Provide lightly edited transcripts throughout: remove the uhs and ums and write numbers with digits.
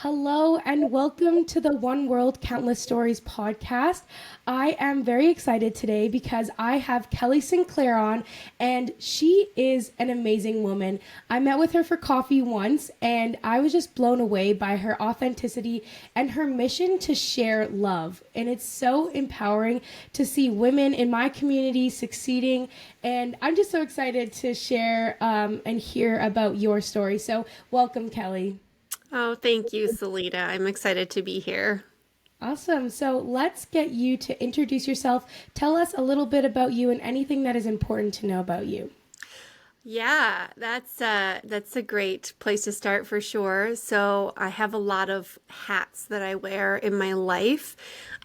Hello and welcome to the One World Countless Stories podcast. I am very excited today because I have Kelly Sinclair on, and she is an amazing woman. I met with her for coffee once, and I was just blown away by her authenticity and her mission to share love. And it's so empowering to see women in my community succeeding, and I'm just so excited to share and hear about your story. So welcome, Kelly. Oh, thank you, Selena. I'm excited to be here. Awesome. So let's get you to introduce yourself. Tell us a little bit about you and anything that is important to know about you. Yeah, that's a great place to start for sure. So I have a lot of hats that I wear in my life.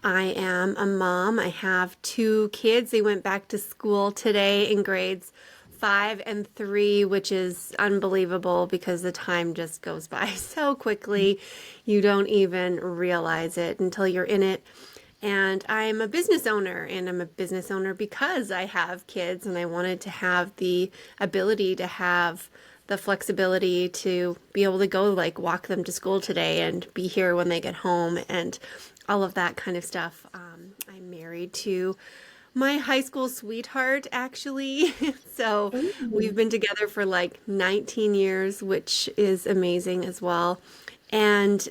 I am a mom. I have two kids. They went back to school today in grades 5 and 3, which is unbelievable because the time just goes by so quickly. You don't even realize it until you're in it. And I'm a business owner, and I'm a business owner because I have kids and I wanted to have the ability to have the flexibility to be able to go like walk them to school today and be here when they get home and all of that kind of stuff. I'm married to my high school sweetheart, actually. So we've been together for like 19 years, which is amazing as well. And,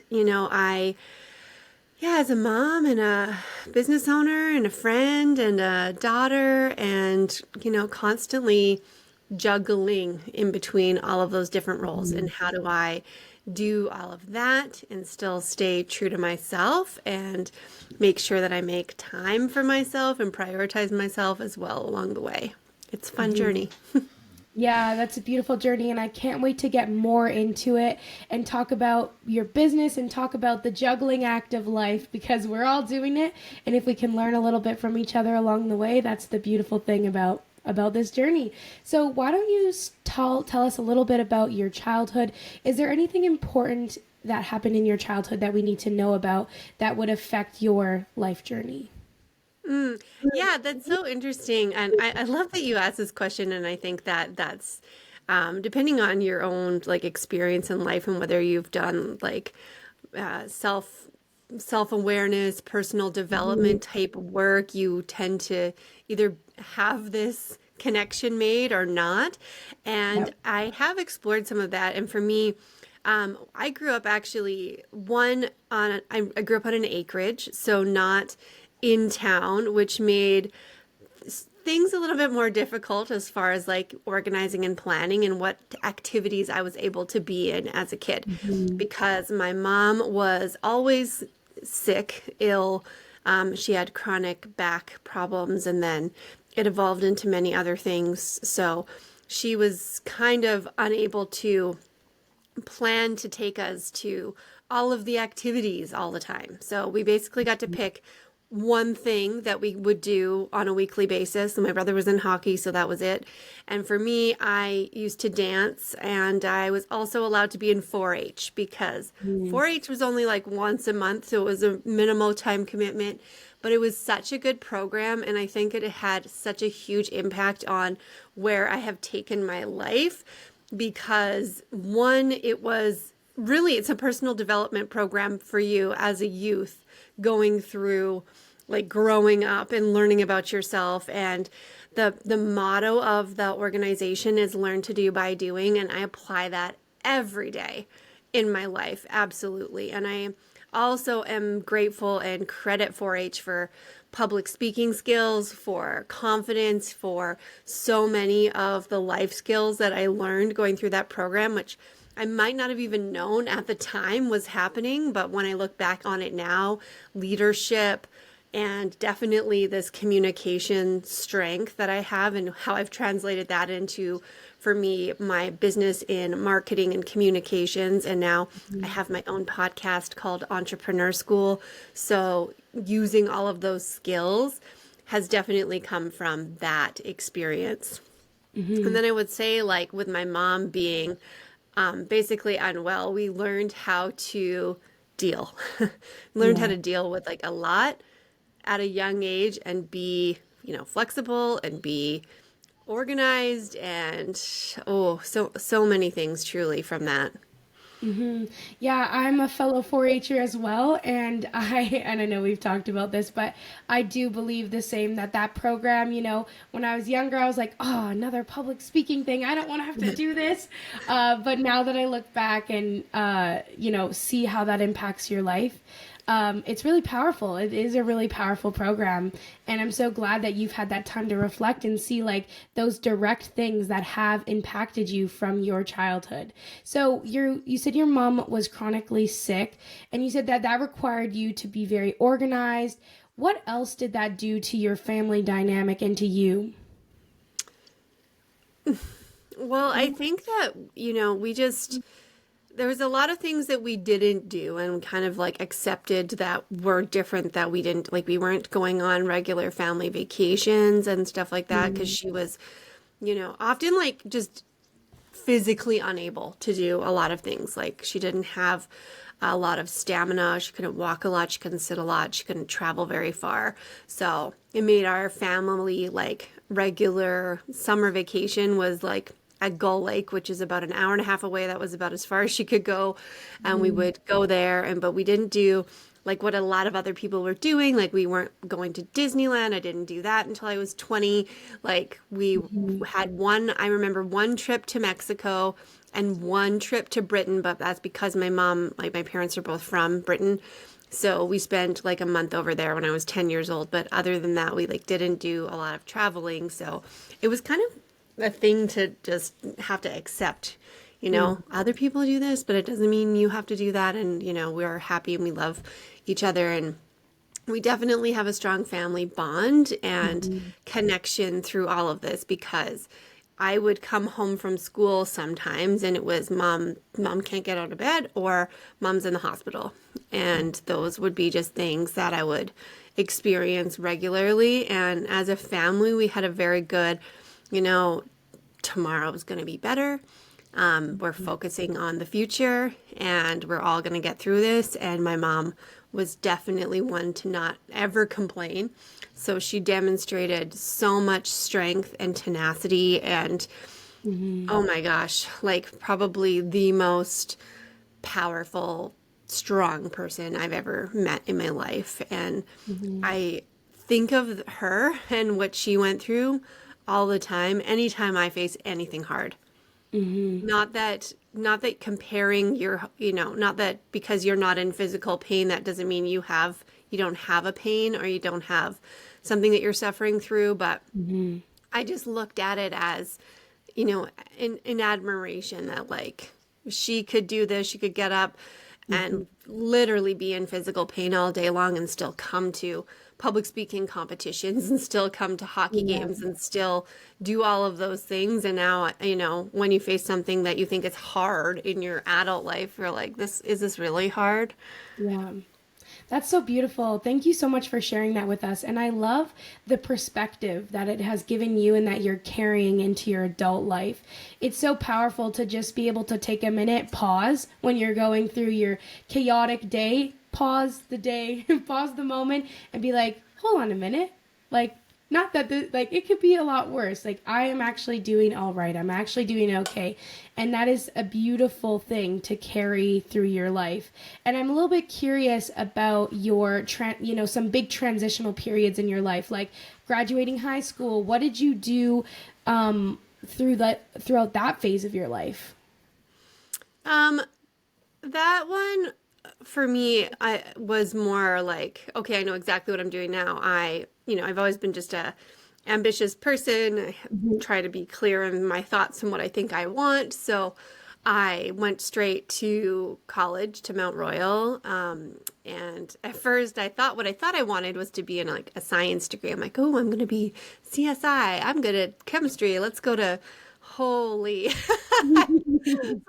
as a mom and a business owner and a friend and a daughter and, constantly juggling in between all of those different roles. And how do I do all of that and still stay true to myself and make sure that I make time for myself and prioritize myself as well along the way. It's a fun journey. Yeah, that's a beautiful journey, and I can't wait to get more into it and talk about your business and talk about the juggling act of life because we're all doing it. And if we can learn a little bit from each other along the way, that's the beautiful thing about this journey. So why don't you tell us a little bit about your childhood? Is there anything important that happened in your childhood that we need to know about that would affect your life journey? Yeah, that's so interesting. And I love that you asked this question. And I think that that's depending on your own like experience in life and whether you've done like uh, self self-awareness, personal development type work, you tend to either have this connection made or not. And Yep. I have explored some of that. And for me, I grew up actually I grew up on an acreage, so not in town, which made things a little bit more difficult as far as like organizing and planning and what activities I was able to be in as a kid because my mom was always sick, ill. She had chronic back problems and then it evolved into many other things. So she was kind of unable to plan to take us to all of the activities all the time. So we basically got to pick one thing that we would do on a weekly basis. And my brother was in hockey, so that was it. And for me, I used to dance and I was also allowed to be in 4-H because 4-H was only like once a month, so it was a minimal time commitment. But it was such a good program, and I think it had such a huge impact on where I have taken my life because one, it's a personal development program for you as a youth going through like growing up and learning about yourself. And the motto of the organization is learn to do by doing, and I apply that every day in my life, absolutely. And I also am grateful and credit 4-H for public speaking skills, for confidence, for so many of the life skills that I learned going through that program, which I might not have even known at the time was happening. But when I look back on it now, leadership, and definitely this communication strength that I have and how I've translated that into, for me, my business in marketing and communications. And now I have my own podcast called Entrepreneur School. So using all of those skills has definitely come from that experience. And then I would say, like with my mom being basically unwell, we learned how to deal, learned how Yeah. to deal with like a lot at a young age and be, flexible and be organized and so many things truly from that. Yeah, I'm a fellow 4-H'er as well, and I know we've talked about this, but I do believe the same that that program, when I was younger, I was like, oh, another public speaking thing. I don't want to have to do this. But now that I look back and see how that impacts your life, it's really powerful. It is a really powerful program. And I'm so glad that you've had that time to reflect and see like those direct things that have impacted you from your childhood. So you said your mom was chronically sick, and you said that that required you to be very organized. What else did that do to your family dynamic and to you? Well, I think that, there was a lot of things that we didn't do and kind of like accepted that were different, that we didn't, like we weren't going on regular family vacations and stuff like that because she was, often like just physically unable to do a lot of things. Like she didn't have a lot of stamina. She couldn't walk a lot. She couldn't sit a lot. She couldn't travel very far. So it made our family like regular summer vacation was like at Gull Lake, which is about an hour and a half away. That was about as far as she could go. And we would go there. But we didn't do like what a lot of other people were doing. Like we weren't going to Disneyland. I didn't do that until I was 20. Like we had I remember one trip to Mexico and one trip to Britain, but that's because my mom, like my parents are both from Britain. So we spent like a month over there when I was 10 years old. But other than that, we like didn't do a lot of traveling. So it was kind of a thing to just have to accept. Other people do this, but it doesn't mean you have to do that. And, we're happy and we love each other. And we definitely have a strong family bond and connection through all of this because I would come home from school sometimes and it was mom can't get out of bed or mom's in the hospital. And those would be just things that I would experience regularly. And as a family, we had a very good, tomorrow is going to be better. We're focusing on the future and we're all going to get through this. And my mom was definitely one to not ever complain. So she demonstrated so much strength and tenacity and oh my gosh, like probably the most powerful, strong person I've ever met in my life. And I think of her and what she went through all the time, anytime I face anything hard. Not that comparing not that because you're not in physical pain, that doesn't mean you don't have a pain or you don't have something that you're suffering through. But I just looked at it as, in admiration that like she could do this, she could get up and literally be in physical pain all day long and still come to public speaking competitions and still come to hockey games and still do all of those things. And now, when you face something that you think is hard in your adult life, you're like, is this really hard? Yeah. That's so beautiful. Thank you so much for sharing that with us. And I love the perspective that it has given you and that you're carrying into your adult life. It's so powerful to just be able to take a minute, pause when you're going through your chaotic day, pause the day, pause the moment, and be like, hold on a minute. Like, not that it could be a lot worse. Like, I am actually doing all right. I'm actually doing okay. And that is a beautiful thing to carry through your life. And I'm a little bit curious about your some big transitional periods in your life, like graduating high school. What did you do throughout that phase of your life? That one for me, I was more like, okay, I know exactly what I'm doing now. I've always been just a ambitious person. I try to be clear in my thoughts and what I think I want. So I went straight to college, to Mount Royal. And at first what I thought I wanted was to be in like a science degree. I'm like, oh, I'm going to be CSI. I'm good at chemistry. Let's go to holy.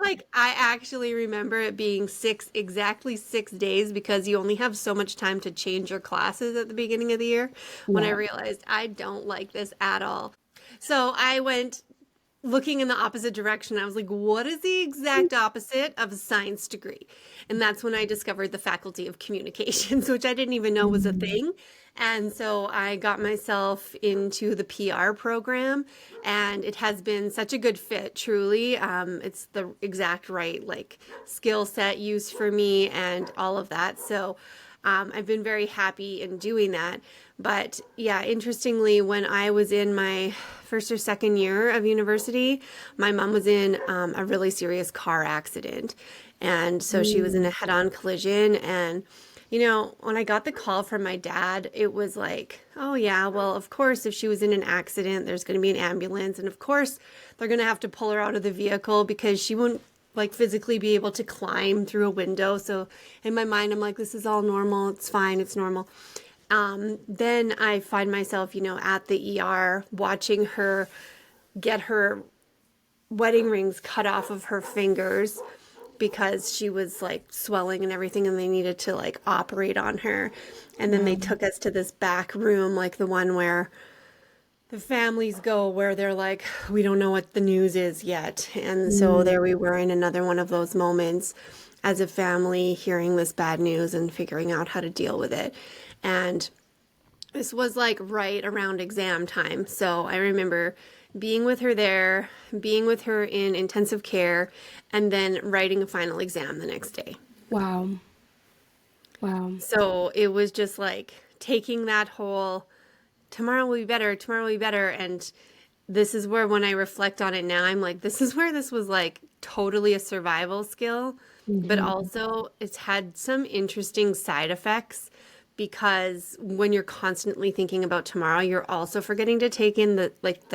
Like I actually remember it being exactly 6 days because you only have so much time to change your classes at the beginning of the year when I realized I don't like this at all. So I went looking in the opposite direction. I was like, what is the exact opposite of a science degree? And that's when I discovered the faculty of communications, which I didn't even know was a Mm. thing. And so I got myself into the PR program, and it has been such a good fit, truly. It's the exact right like skill set used for me and all of that. So I've been very happy in doing that. But yeah, interestingly, when I was in my first or second year of university, my mom was in a really serious car accident. And so she was in a Mm. head on collision. And, when I got the call from my dad, it was like, oh, yeah, well, of course, if she was in an accident, there's going to be an ambulance. And of course, they're going to have to pull her out of the vehicle because she wouldn't like physically be able to climb through a window. So in my mind, I'm like, this is all normal. It's fine. It's normal. Then I find myself, at the ER watching her get her wedding rings cut off of her fingers because she was like swelling and everything, and they needed to like operate on her. And then they Wow. took us to this back room, like the one where the families go, where they're like, we don't know what the news is yet. And so Mm. there we were in another one of those moments as a family, hearing this bad news and figuring out how to deal with it. And this was like right around exam time. So I remember being with her there, being with her in intensive care, and then writing a final exam the next day. Wow. Wow. So it was just like taking that whole tomorrow will be better, tomorrow will be better. And this is where, when I reflect on it now, I'm like, this is where this was like totally a survival skill, but Hmm. also it's had some interesting side effects because when you're constantly thinking about tomorrow, you're also forgetting to take in the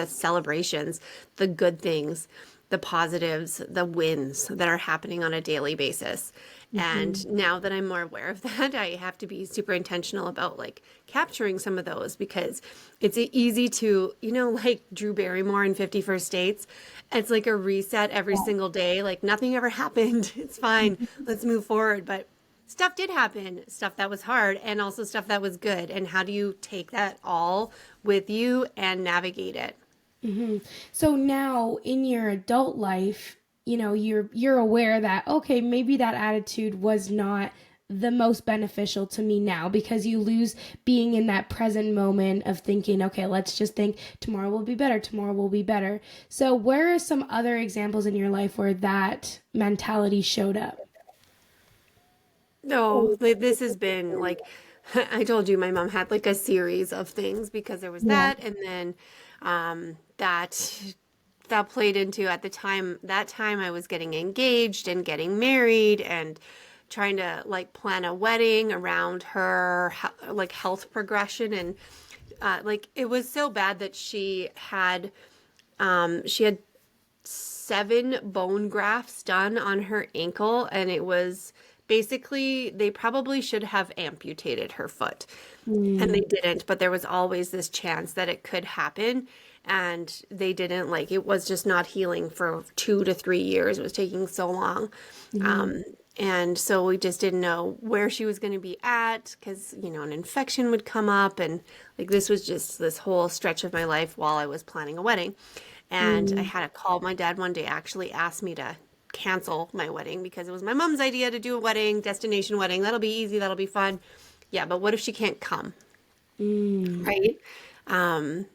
celebrations, the good things, the positives, the wins that are happening on a daily basis. Hmm. And now that I'm more aware of that, I have to be super intentional about like capturing some of those, because it's easy to, like Drew Barrymore in 50 First Dates. It's like a reset every single day. Like nothing ever happened. It's fine. Let's move forward. But stuff did happen, stuff that was hard, and also stuff that was good. And how do you take that all with you and navigate it? Hmm. So now in your adult life, you're aware that okay, maybe that attitude was not the most beneficial to me now, because you lose being in that present moment of thinking, okay, let's just think tomorrow will be better, tomorrow will be better. So where are some other examples in your life where that mentality showed up? No, this has been like, I told you my mom had like a series of things, because there was Yeah. that, and then that played into, at the time, that time I was getting engaged and getting married and trying to like plan a wedding around her like health progression. And like it was so bad that she had 7 bone grafts done on her ankle, and it was basically, they probably should have amputated her foot, and they Mm. didn't, but there was always this chance that it could happen. And they didn't, like, it was just not healing for 2 to 3 years. It was taking so long. Mhm. And so we just didn't know where she was going to be at, because, an infection would come up. And like, this was just this whole stretch of my life while I was planning a wedding. And I Mm. had a call. My dad one day actually asked me to cancel my wedding because it was my mom's idea to do a wedding, destination wedding. That'll be easy. That'll be fun. Yeah, but what if she can't come? Mm. Right? Um,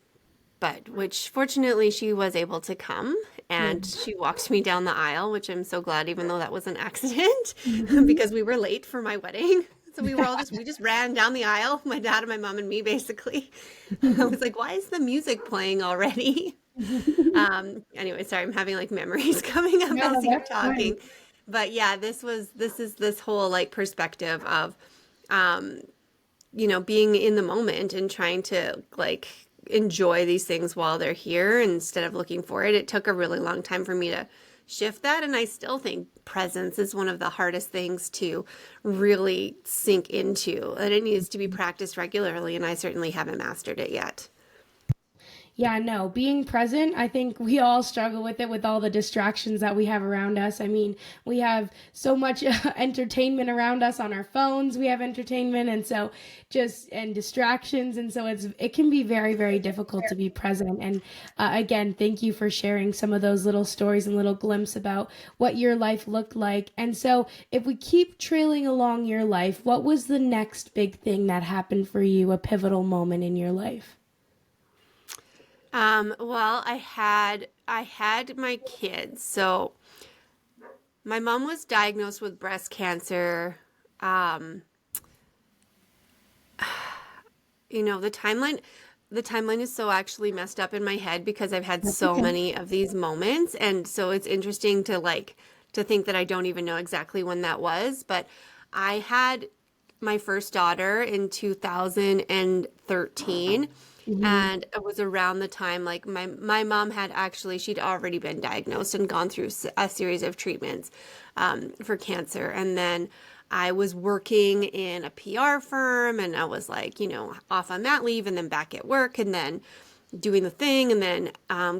but which fortunately she was able to come, Yeah. and she walked me down the aisle, which I'm so glad, even though that was an accident, Mhm. because we were late for my wedding. So we just ran down the aisle, my dad and my mom and me, basically. I was like, why is the music playing already? Anyway, sorry, I'm having like memories coming up No, as you're that's fine. talking. But yeah, this is this whole like perspective of being in the moment and trying to like enjoy these things while they're here instead of looking for it. It took a really long time for me to shift that. And I still think presence is one of the hardest things to really sink into. And it needs to be practiced regularly. And I certainly haven't mastered it yet. Yeah, no, being present, I think we all struggle with it with all the distractions that we have around us. I mean, we have so much entertainment around us on our phones. We have entertainment and so and distractions and so it can be very very difficult to be present. And again, thank you for sharing some of those little stories and little glimpses about what your life looked like. And so, if we keep trailing along your life, what was the next big thing that happened for you, a pivotal moment in your life? Well, I had my kids. So my mom was diagnosed with breast cancer. Um, the timeline is so actually messed up in my head because I've had That's so okay. many of these moments, and so it's interesting to think that I don't even know exactly when that was, but I had my first daughter in 2013, Hmm. and it was around the time like my mom had actually she'd already been diagnosed and gone through a series of treatments for cancer. And then I was working in a PR firm, and I was like, off on that leave and then back at work and then doing the thing, and then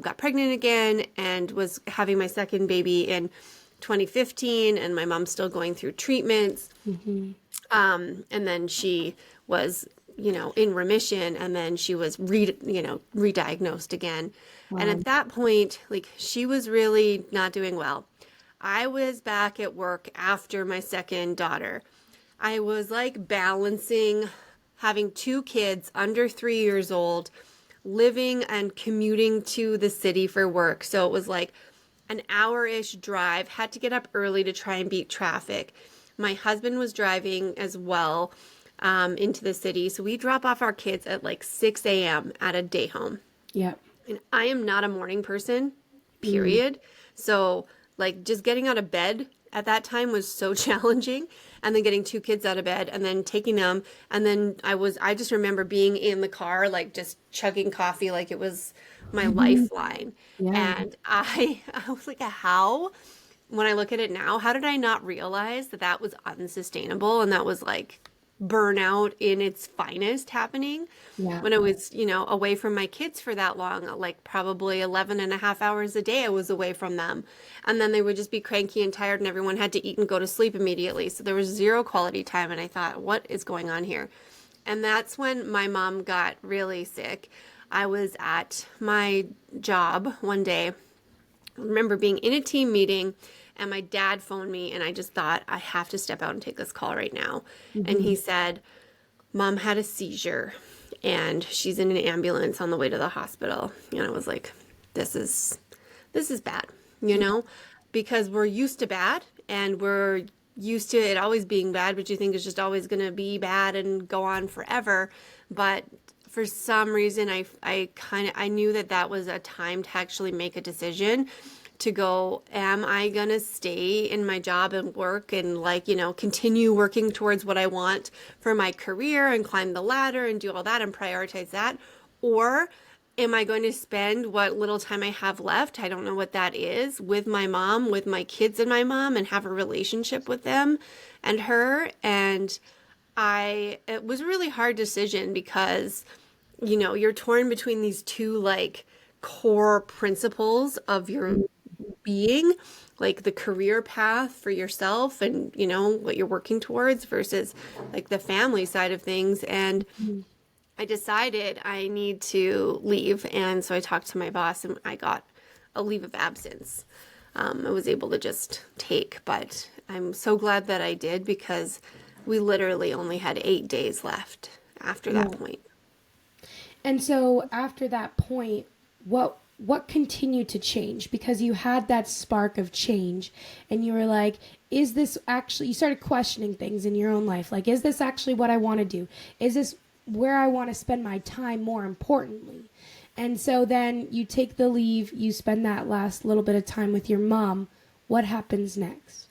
got pregnant again and was having my second baby in 2015, and my mom's still going through treatments. Hmm. And then she was, in remission, and then she was re-diagnosed again. And Wow. at that point, like, she was really not doing well. I was back at work after my second daughter. I was like balancing having two kids under 3 years old, living and commuting to the city for work. So it was like an hour-ish drive, had to get up early to try and beat traffic. My husband was driving as well into the city. So we drop off our kids at like 6 a.m. at a day home. Yep. And I am not a morning person, Mm. period. So, like, just getting out of bed at that time was so challenging. And then getting two kids out of bed and then taking them. And then I just remember being in the car, like, just chugging coffee like it was my lifeline. Yeah. And I was like, how? When I look at it now, how did I not realize that that was unsustainable and that was like burnout in its finest happening Yeah. when I was, away from my kids for that long, like probably 11 and a half hours a day I was away from them. And then they would just be cranky and tired and everyone had to eat and go to sleep immediately. So there was zero quality time. And I thought, what is going on here? And that's when my mom got really sick. I was at my job one day. I remember being in a team meeting and my dad phoned me, and I just thought, I have to step out and take this call right now. And Hmm. he said, Mom had a seizure and she's in an ambulance on the way to the hospital. And I was like, this is bad, because we're used to bad and we're used to it always being bad, but you think it's just always going to be bad and go on forever. But for some reason, I knew that that was a time to actually make a decision to go, am I going to stay in my job and work and continue working towards what I want for my career and climb the ladder and do all that and prioritize that? Or am I going to spend what little time I have left, I don't know what that is, with my mom, with my kids and my mom, and have a relationship with them and her? And it was a really hard decision because, you're torn between these two like core principles of your being, like the career path for yourself and, what you're working towards versus like the family side of things. And I decided I need to leave. And so I talked to my boss and I got a leave of absence. I was able to just take, but I'm so glad that I did because we literally only had 8 days left after that Yeah. point. And so after that point, what continued to change? Because you had that spark of change and you were like, is this actually, you started questioning things in your own life. Like, is this actually what I want to do? Is this where I want to spend my time more importantly? And so then you take the leave, you spend that last little bit of time with your mom. What happens next?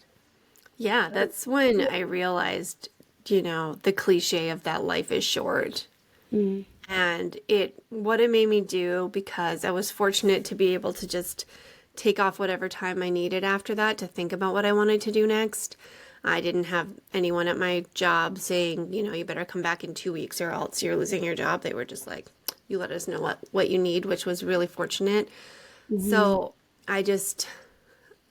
Yeah, that's when I realized, the cliche of that life is short. Mm. And what it made me do, because I was fortunate to be able to just take off whatever time I needed after that to think about what I wanted to do next. I didn't have anyone at my job saying, you better come back in 2 weeks or else you're losing your job. They were just like, you let us know what you need, which was really fortunate. Mm-hmm. So I just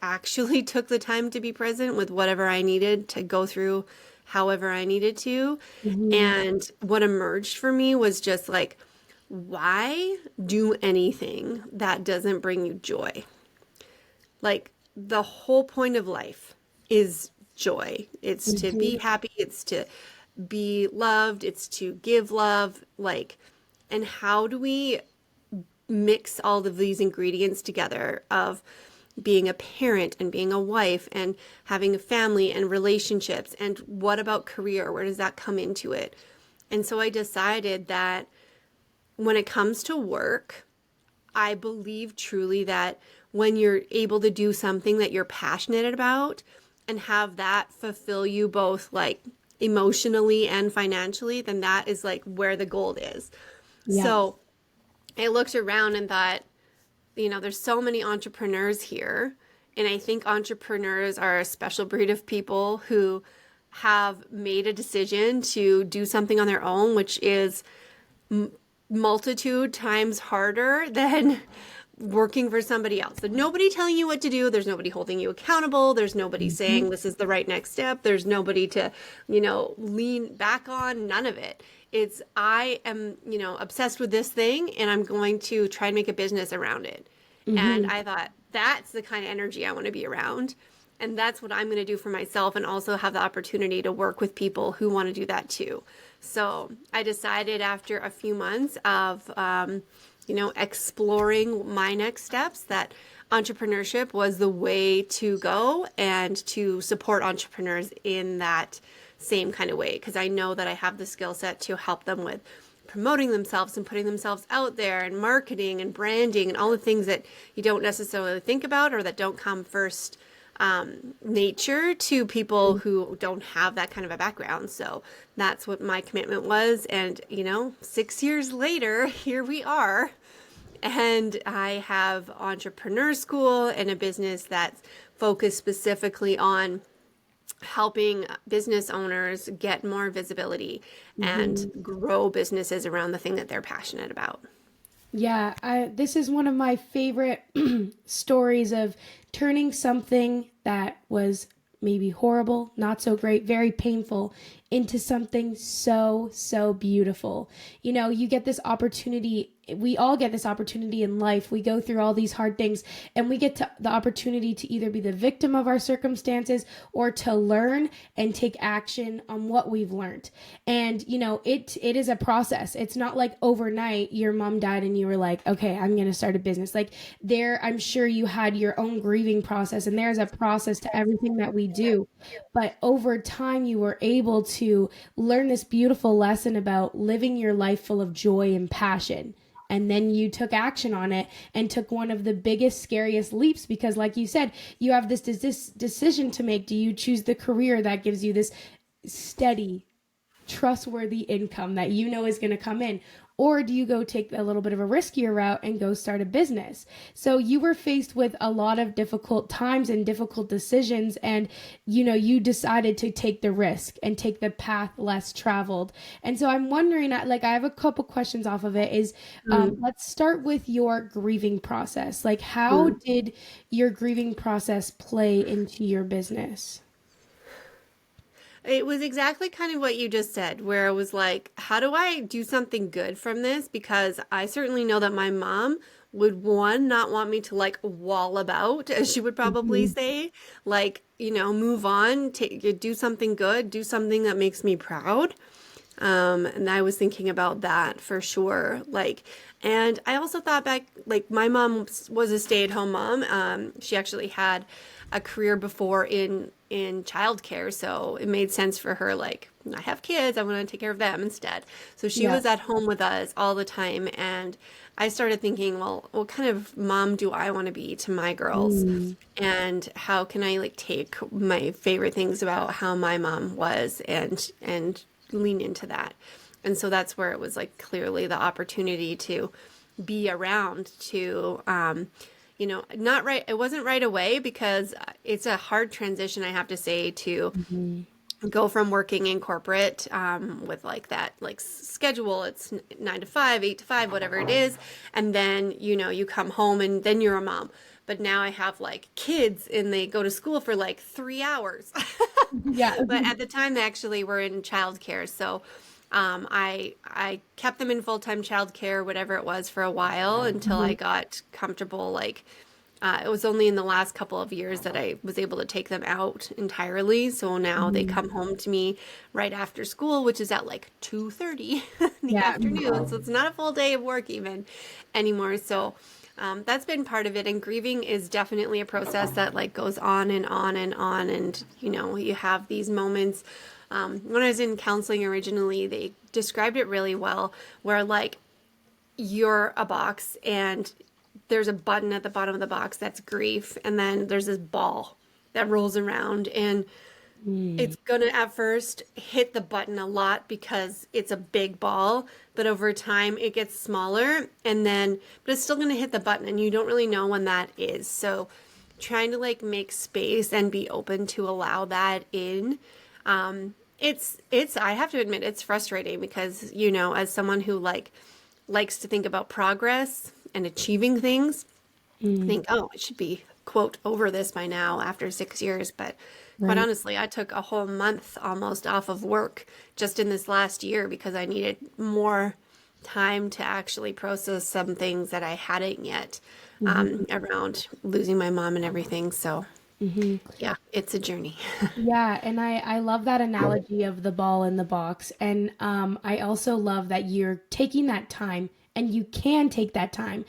actually took the time to be present with whatever I needed to go through however I needed to. Mm-hmm. And what emerged for me was just like, why do anything that doesn't bring you joy? Like the whole point of life is joy. It's to be Mm-hmm. happy, it's to be loved, it's to give love. Like, and how do we mix all of these ingredients together of being a parent and being a wife and having a family and relationships, and what about career? Where does that come into it? And so I decided that when it comes to work, I believe truly that when you're able to do something that you're passionate about and have that fulfill you both like emotionally and financially, then that is like where the gold is. Yeah. So I looked around and thought, there's so many entrepreneurs here. And I think entrepreneurs are a special breed of people who have made a decision to do something on their own, which is multitude times harder than working for somebody else. There's nobody telling you what to do. There's nobody holding you accountable. There's nobody Mm-hmm. saying this is the right next step. There's nobody to, lean back on. None of it. It's I am, obsessed with this thing and I'm going to try and make a business around it. And Mm-hmm. I thought that's the kind of energy I want to be around. And that's what I'm going to do for myself and also have the opportunity to work with people who want to do that too. So I decided after a few months of, exploring my next steps that entrepreneurship was the way to go and to support entrepreneurs in that same kind of way. Because I know that I have the skill set to help them with promoting themselves and putting themselves out there and marketing and branding and all the things that you don't necessarily think about or that don't come first nature to people who don't have that kind of a background. So that's what my commitment was. And, 6 years later, here we are. And I have entrepreneur school and a business that's focused specifically on helping business owners get more visibility and Mm-hmm. grow businesses around the thing that they're passionate about. Yeah, this is one of my favorite stories of turning something that was maybe horrible, not so great, very painful, into something so, so beautiful. You get this opportunity. We all get this opportunity in life. We go through all these hard things and we get to the opportunity to either be the victim of our circumstances or to learn and take action on what we've learned. And it is a process. It's not like overnight your mom died and you were like, okay, I'm going to start a business. Like I'm sure you had your own grieving process, and there's a process to everything that we do. But over time you were able to learn this beautiful lesson about living your life full of joy and passion. And then you took action on it and took one of the biggest, scariest leaps because, like you said, you have this decision to make. Do you choose the career that gives you this steady, trustworthy income that is going to come in? Or do you go take a little bit of a riskier route and go start a business? So you were faced with a lot of difficult times and difficult decisions, and you decided to take the risk and take the path less traveled. And so I'm wondering, like, I have a couple questions off of it. Is let's start with your grieving process. Like, how Mm. did your grieving process play into your business? It was exactly kind of what you just said, where it was like, how do I do something good from this? Because I certainly know that my mom would, one, not want me to like wall about, as she would probably Mm-hmm. say, like, move on, do something good, do something that makes me proud. And I was thinking about that for sure. Like, and I also thought back, like, my mom was a stay-at-home mom. She actually had a career before in childcare, so it made sense for her. Like, I have kids, I want to take care of them instead. So she Yeah. was at home with us all the time, and I started thinking, well, what kind of mom do I want to be to my girls? Mm. And how can I like take my favorite things about how my mom was and lean into that. And so that's where it was like clearly the opportunity to be around to, not right. It wasn't right away because it's a hard transition, I have to say, to Mhm. go from working in corporate with like that like schedule, it's 9 to 5, 8 to 5, whatever it is, and then you come home and then you're a mom. But now I have like kids and they go to school for like 3 hours. Yeah. But at the time they actually were in childcare, so I kept them in full-time childcare, whatever it was, for a while until I got comfortable. Like it was only in the last couple of years that I was able to take them out entirely. So now they come home to me right after school, which is at like 2:30 in the Yeah. afternoon. So it's not a full day of work even anymore. So that's been part of it. And grieving is definitely a process that like goes on and on and on. And you have these moments. When I was in counseling originally, they described it really well, where like you're a box and there's a button at the bottom of the box that's grief, and then there's this ball that rolls around, and it's gonna at first hit the button a lot because it's a big ball, but over time it gets smaller, and then but it's still gonna hit the button, and you don't really know when that is. So trying to like make space and be open to allow that in. It's I have to admit it's frustrating because as someone who like likes to think about progress and achieving things, I think, oh, I should be, quote, over this by now after 6 years. But quite Right. honestly, I took a whole month almost off of work just in this last year because I needed more time to actually process some things that I hadn't yet, around losing my mom and everything. So, yeah, it's a journey. Yeah, and I love that analogy of the ball in the box. And I also love that you're taking that time and you can take that time.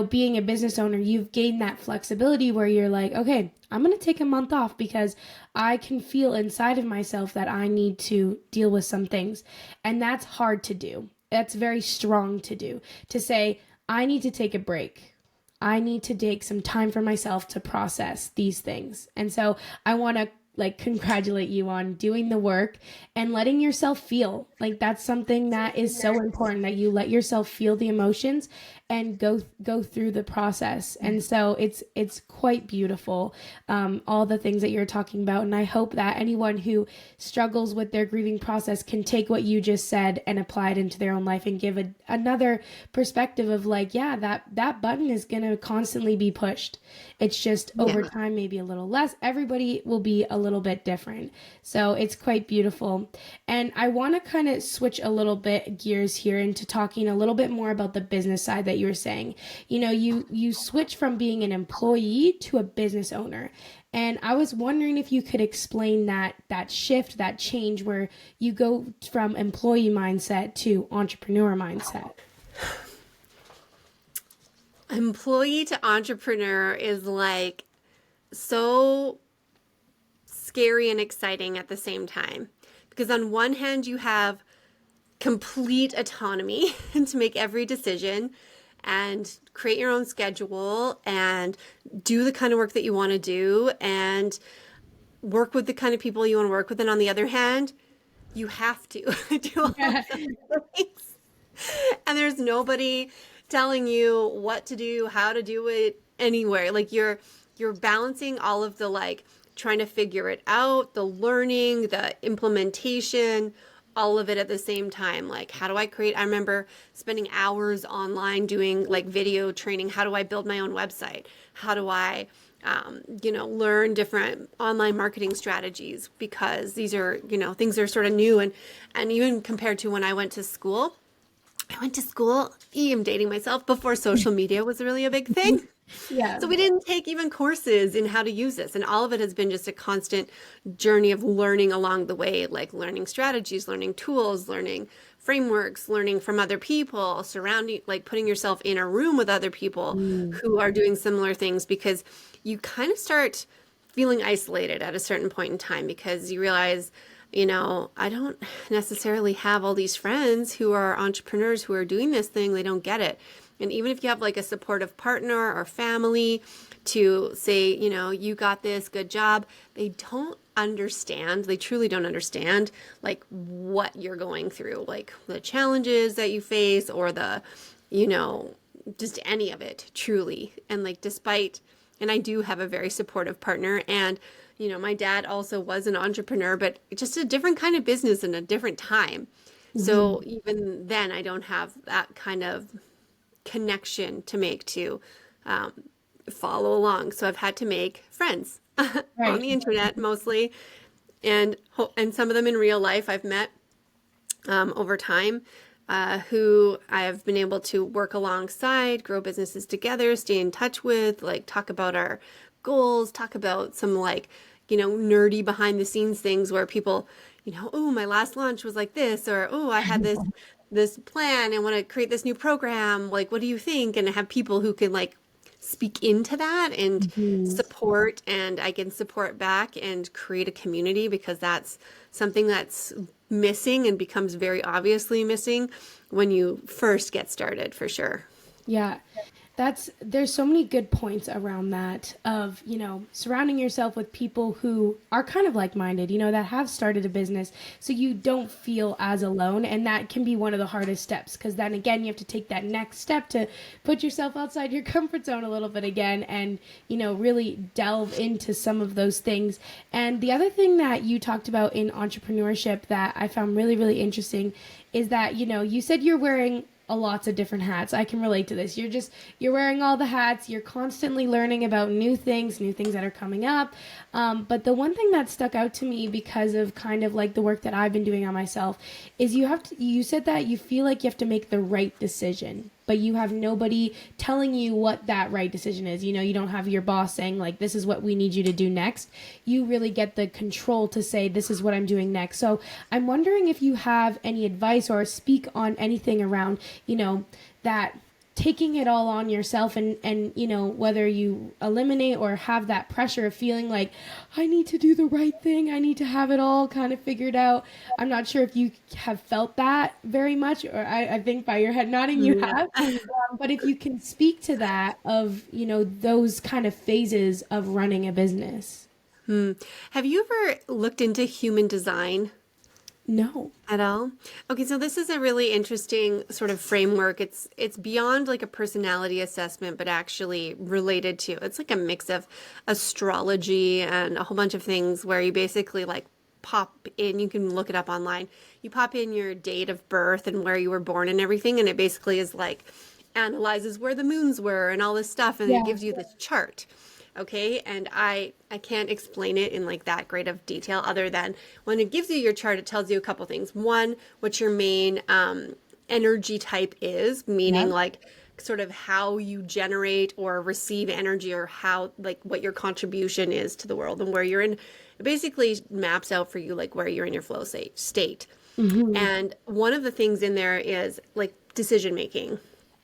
Being a business owner, you've gained that flexibility where you're like, okay, I'm going to take a month off because I can feel inside of myself that I need to deal with some things. And that's hard to do. That's very strong to do. To say, I need to take a break. I need to take some time for myself to process these things. And so I want to like congratulate you on doing the work and letting yourself feel. Like that's something that is so important, that you let yourself feel the emotions and go through the process. And so it's quite beautiful, all the things that you're talking about. And I hope that anyone who struggles with their grieving process can take what you just said and apply it into their own life and give another perspective of like, yeah, that button is going to constantly be pushed. It's just over time, maybe a little less. Everybody will be a little bit different. So it's quite beautiful. And I want to kind of switch a little bit gears here into talking a little bit more about the business side that you were saying. You switch from being an employee to a business owner. And I was wondering if you could explain that shift, that change where you go from employee mindset to entrepreneur mindset. Employee to entrepreneur is like so scary and exciting at the same time. Because on one hand, you have complete autonomy to make every decision and create your own schedule and do the kind of work that you want to do and work with the kind of people you want to work with. And on the other hand, you have to do all Yeah. of those things. And there's nobody telling you what to do, how to do it anywhere. Like you're balancing all of the like trying to figure it out, the learning, the implementation, all of it at the same time. Like, how do I create? I remember spending hours online doing like video training. How do I build my own website? How do I, learn different online marketing strategies? Because these are, things are sort of new. And even compared to when I went to school, I'm dating myself, before social media was really a big thing. Yeah. So we didn't take even courses in how to use this. And all of it has been just a constant journey of learning along the way, like learning strategies, learning tools, learning frameworks, learning from other people, like putting yourself in a room with other people who are doing similar things, because you kind of start feeling isolated at a certain point in time because you realize, I don't necessarily have all these friends who are entrepreneurs who are doing this thing. They don't get it. And even if you have like a supportive partner or family to say, you got this, good job, they don't understand. They truly don't understand like what you're going through, like the challenges that you face or the, just any of it truly. And like, and I do have a very supportive partner, and my dad also was an entrepreneur, but just a different kind of business and a different time. So even then, I don't have that kind of connection to make to um, follow along. So I've had to make friends on Right. the internet mostly, and some of them in real life I've met over time, who I have been able to work alongside, grow businesses together, stay in touch with, like talk about our goals, talk about some like, nerdy behind the scenes things where people, oh, my last launch was like this, or oh, I had this plan and want to create this new program. Like, what do you think? And have people who can like speak into that and Mhm. support, and I can support back and create a community, because that's something that's missing and becomes very obviously missing when you first get started, for sure. Yeah. There's so many good points around that of, surrounding yourself with people who are kind of like-minded, that have started a business so you don't feel as alone. And that can be one of the hardest steps, because then again, you have to take that next step to put yourself outside your comfort zone a little bit again and, really delve into some of those things. And the other thing that you talked about in entrepreneurship that I found really, really interesting is that, you said you're wearing lots of different hats. I can relate to this. You're wearing all the hats. You're constantly learning about new things that are coming up. But the one thing that stuck out to me because of kind of like the work that I've been doing on myself is you said that you feel like you have to make the right decision, but you have nobody telling you what that right decision is. You don't have your boss saying like, this is what we need you to do next. You really get the control to say, this is what I'm doing next. So I'm wondering if you have any advice or speak on anything around, that taking it all on yourself and whether you eliminate or have that pressure of feeling like I need to do the right thing, I need to have it all kind of figured out. I'm not sure if you have felt that very much, or I think by your head nodding you have. But if you can speak to that of those kind of phases of running a business. Have you ever looked into human design No. at all? Okay, so this is a really interesting sort of framework. It's beyond like a personality assessment, but actually related to, it's like a mix of astrology and a whole bunch of things where you basically like pop in, you can look it up online. You pop in your date of birth and where you were born and everything, and it basically is like analyzes where the moons were and all this stuff, and it Yeah. gives you this chart. Okay, and I can't explain it in like that great of detail, other than when it gives you your chart, it tells you a couple things. One, what your main energy type is, meaning Yeah. like sort of how you generate or receive energy, or how like what your contribution is to the world, and where you're in. It basically maps out for you like where you're in your flow state. Mm-hmm. And one of the things in there is like decision making.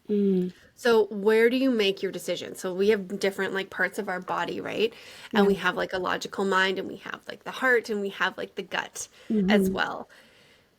Mm. So where do you make your decisions? So we have different like parts of our body, right? And Yeah. we have like a logical mind, and we have like the heart, and we have like the gut as Mm-hmm. well.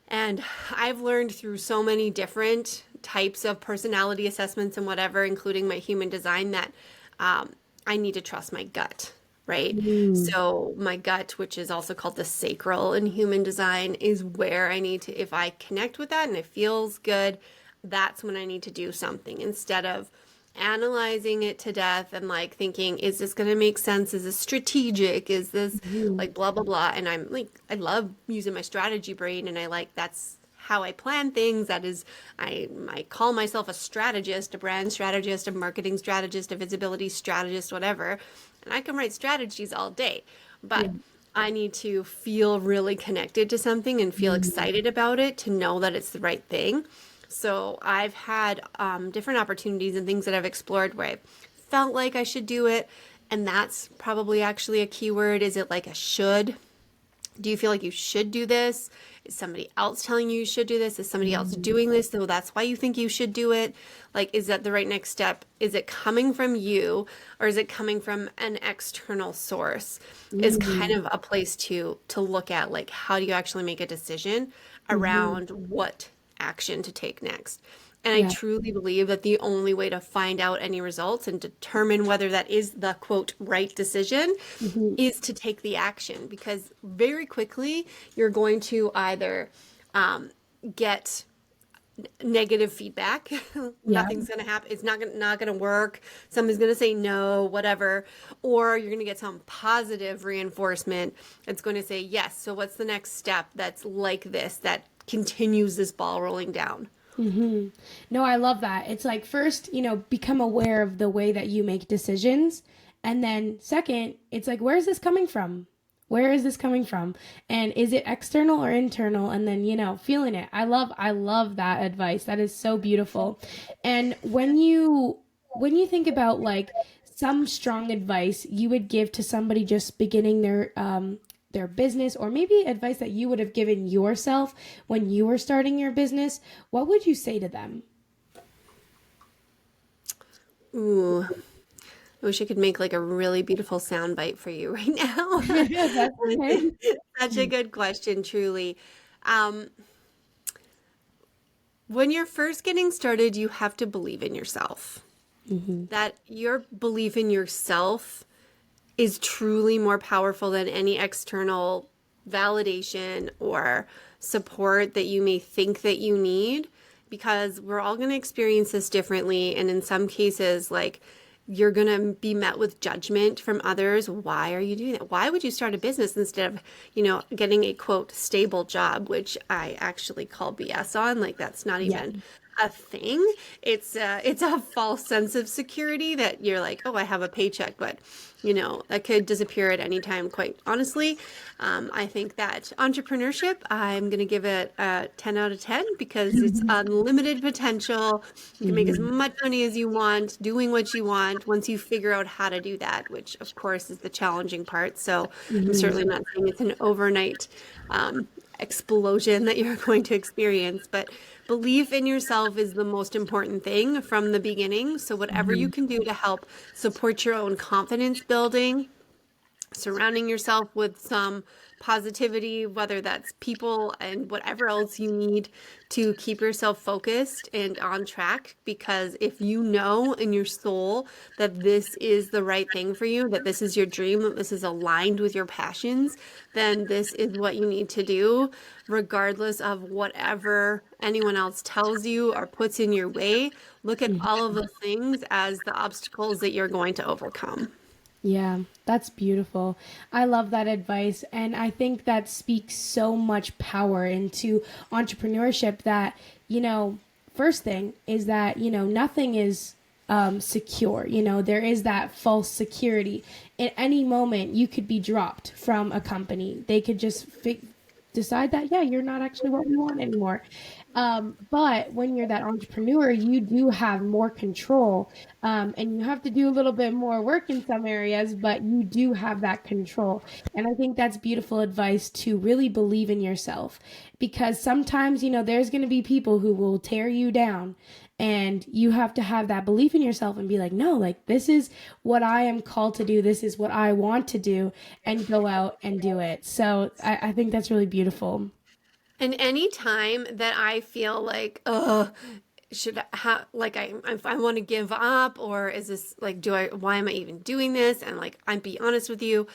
And I've learned through so many different types of personality assessments and whatever, including my human design, that I need to trust my gut, right? Mm. So my gut, which is also called the sacral in human design, is where I need to, if I connect with that and it feels good, that's when I need to do something, instead of analyzing it to death and like thinking, is this going to make sense? Is this strategic? Is this Mm-hmm. like blah, blah, blah? And I'm like, I love using my strategy brain, and I like, that's how I plan things. That is, I call myself a strategist, a brand strategist, a marketing strategist, a visibility strategist, whatever. And I can write strategies all day, Yeah. but I need to feel really connected to something and feel Mm. excited about it to know that it's the right thing. So I've had different opportunities and things that I've explored where I felt like I should do it. And that's probably actually a keyword. Is it like a should? Do you feel like you should do this? Is somebody else telling you you should do this? Is somebody else doing this? So that's why you think you should do it? Like, is that the right next step? Is it coming from you, or is it coming from an external source? Is kind Mm. of a place to look at, like, how do you actually make a decision Mm-hmm. around what action to take next? And I Yeah. truly believe that the only way to find out any results and determine whether that is the quote right decision Mm-hmm. is to take the action, because very quickly you're going to either get negative feedback. Yeah. Nothing's going to happen. It's not going to work. Somebody's going to say no, whatever. Or you're going to get some positive reinforcement that's going to say yes. So what's the next step that's like this, that continues this ball rolling down? No, I love that. It's like first, become aware of the way that you make decisions. And then second, it's like, where is this coming from? Where is this coming from? And is it external or internal? And then, feeling it. I love that advice. That is so beautiful. And when you think about like some strong advice you would give to somebody just beginning their business, or maybe advice that you would have given yourself when you were starting your business, what would you say to them? Ooh, I wish I could make like a really beautiful sound bite for you right now. That's okay. Such a good question, truly. Um, when you're first getting started, you have to believe in yourself. That your belief in yourself is truly more powerful than any external validation or support that you may think that you need, because we're all going to experience this differently. And in some cases, like, you're going to be met with judgment from others. Why are you doing that? Why would you start a business instead of, getting a quote stable job, which I actually call BS on? Like, that's not Yeah. even a thing. It's a false sense of security that you're like, oh, I have a paycheck, but that could disappear at any time. Quite honestly, I think that entrepreneurship, I'm going to give it a 10 out of 10, because it's unlimited potential. You can make as much money as you want, doing what you want, once you figure out how to do that, which of course is the challenging part. So I'm certainly not saying it's an overnight explosion that you're going to experience, but belief in yourself is the most important thing from the beginning. So whatever you can do to help support your own confidence building, surrounding yourself with some positivity, whether that's people and whatever else you need to keep yourself focused and on track. Because if you know in your soul that this is the right thing for you, that this is your dream, that this is aligned with your passions, then this is what you need to do, regardless of whatever anyone else tells you or puts in your way. Look at all of the things as the obstacles that you're going to overcome. Yeah, that's beautiful. I love that advice. And I think that speaks so much power into entrepreneurship that, first thing is that, nothing is secure. There is that false security. At any moment, you could be dropped from a company. They could just decide that, yeah, you're not actually what we want anymore. But when you're that entrepreneur, you do have more control, and you have to do a little bit more work in some areas, but you do have that control. And I think that's beautiful advice, to really believe in yourself, because sometimes, there's going to be people who will tear you down. And you have to have that belief in yourself and be like, no, like, this is what I am called to do. This is what I want to do, and go out and do it. So I think that's really beautiful. And any time that I feel like, oh, should I have, like, I want to give up, or is this like, why am I even doing this? And like, I'd be honest with you,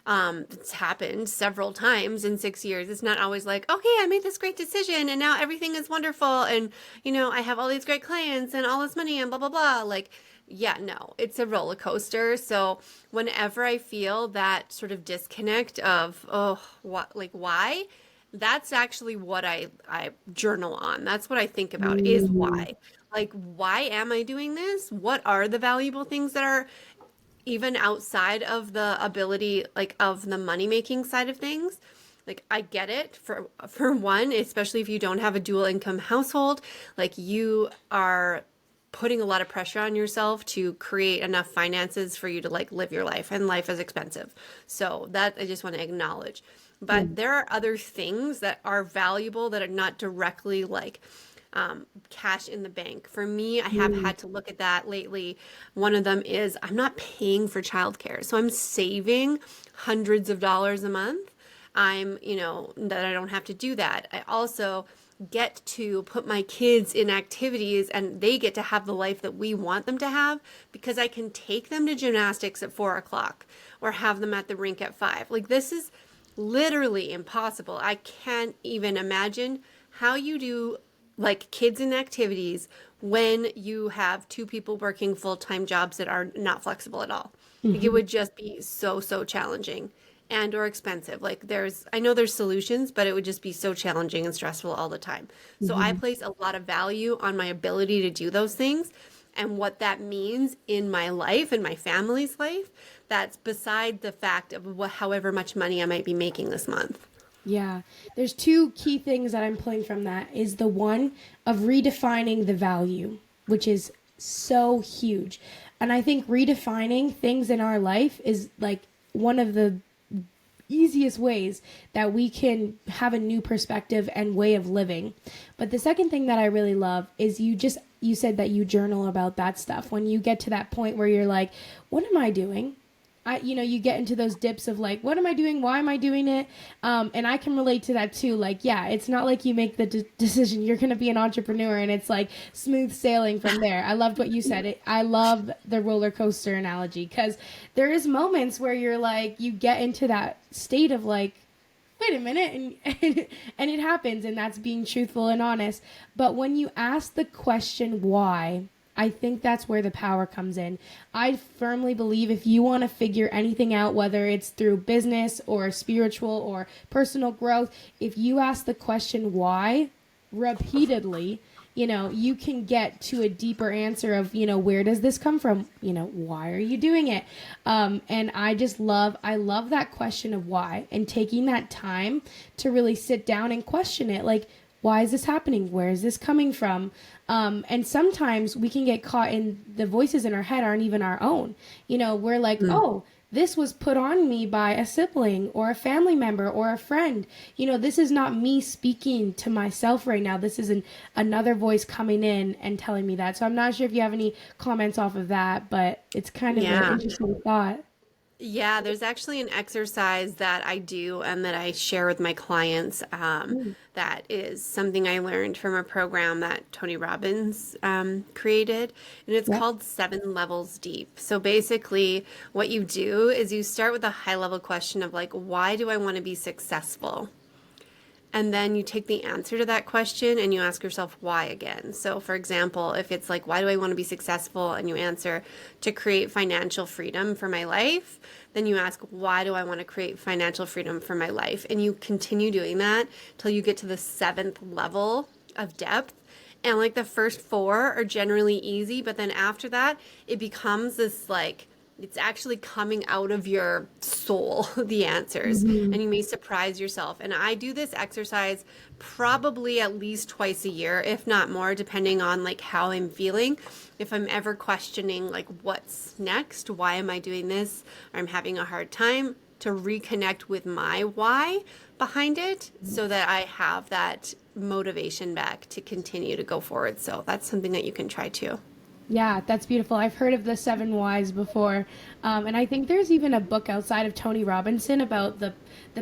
it's happened several times in 6 years. It's not always like, okay, I made this great decision and now everything is wonderful. And, I have all these great clients and all this money and blah, blah, blah. Like, yeah, no, it's a roller coaster. So whenever I feel that sort of disconnect of, oh, what, like, why? That's actually what I journal on. That's what I think about, is Mhm. why. Like, why am I doing this? What are the valuable things that are even outside of the ability, like, of the money making side of things? Like, I get it, for one, especially if you don't have a dual income household, like, you are putting a lot of pressure on yourself to create enough finances for you to like live your life, and life is expensive. So that I just want to acknowledge. Yeah. But there are other things that are valuable that are not directly like cash in the bank. For me, I have Mm. had to look at that lately. One of them is I'm not paying for childcare. So I'm saving hundreds of dollars a month. That I don't have to do that. I also get to put my kids in activities, and they get to have the life that we want them to have, because I can take them to gymnastics at 4 o'clock or have them at the rink at 5. Like, this is literally impossible. I can't even imagine how you do like kids and activities when you have two people working full-time jobs that are not flexible at all. Like it Hmm. would just be so challenging and or expensive. Like I know there's solutions, but it would just be so challenging and stressful all the time. So I Hmm. place a lot of value on my ability to do those things and what that means in my life and my family's life. That's beside the fact of however much money I might be making this month. Yeah. There's two key things that I'm pulling from that is the one of redefining the value, which is so huge. And I think redefining things in our life is like one of the easiest ways that we can have a new perspective and way of living. But the second thing that I really love is you said that you journal about that stuff. When you get to that point where you're like, what am I doing? You get into those dips of like, what am I doing? Why am I doing it? And I can relate to that too. Like, yeah, it's not like you make the decision you're going to be an entrepreneur and it's like smooth sailing from there. I loved what you said. I love the roller coaster analogy because there is moments where you're like, you get into that state of like, wait a minute, and it happens, and that's being truthful and honest. But when you ask the question why, I think that's where the power comes in. I firmly believe if you want to figure anything out, whether it's through business or spiritual or personal growth, if you ask the question why repeatedly, you can get to a deeper answer of, where does this come from? Why are you doing it? And I love that question of why and taking that time to really sit down and question it. Like, why is this happening? Where is this coming from? And sometimes we can get caught in the voices in our head aren't even our own. We're like, oh, this was put on me by a sibling or a family member or a friend. This is not me speaking to myself right now. This is another voice coming in and telling me that. So I'm not sure if you have any comments off of that, but it's kind of an Yeah. interesting thought. Yeah, there's actually an exercise that I do and that I share with my clients Mm. that is something I learned from a program that Tony Robbins created, and it's Yep. called Seven Levels Deep. So basically, what you do is you start with a high level question of like, why do I want to be successful? And then you take the answer to that question and you ask yourself why again. So, for example, if it's like, why do I want to be successful? And you answer to create financial freedom for my life, then you ask, why do I want to create financial freedom for my life? And you continue doing that till you get to the seventh level of depth. And like the first four are generally easy, but then after that, it becomes this like, it's actually coming out of your soul, the answers, Hmm. and you may surprise yourself. And I do this exercise probably at least twice a year, if not more, depending on like how I'm feeling. If I'm ever questioning like what's next, why am I doing this, or I'm having a hard time, to reconnect with my why behind it so that I have that motivation back to continue to go forward. So that's something that you can try too. Yeah, that's beautiful. I've heard of the seven whys before, and I think there's even a book outside of Tony Robinson about the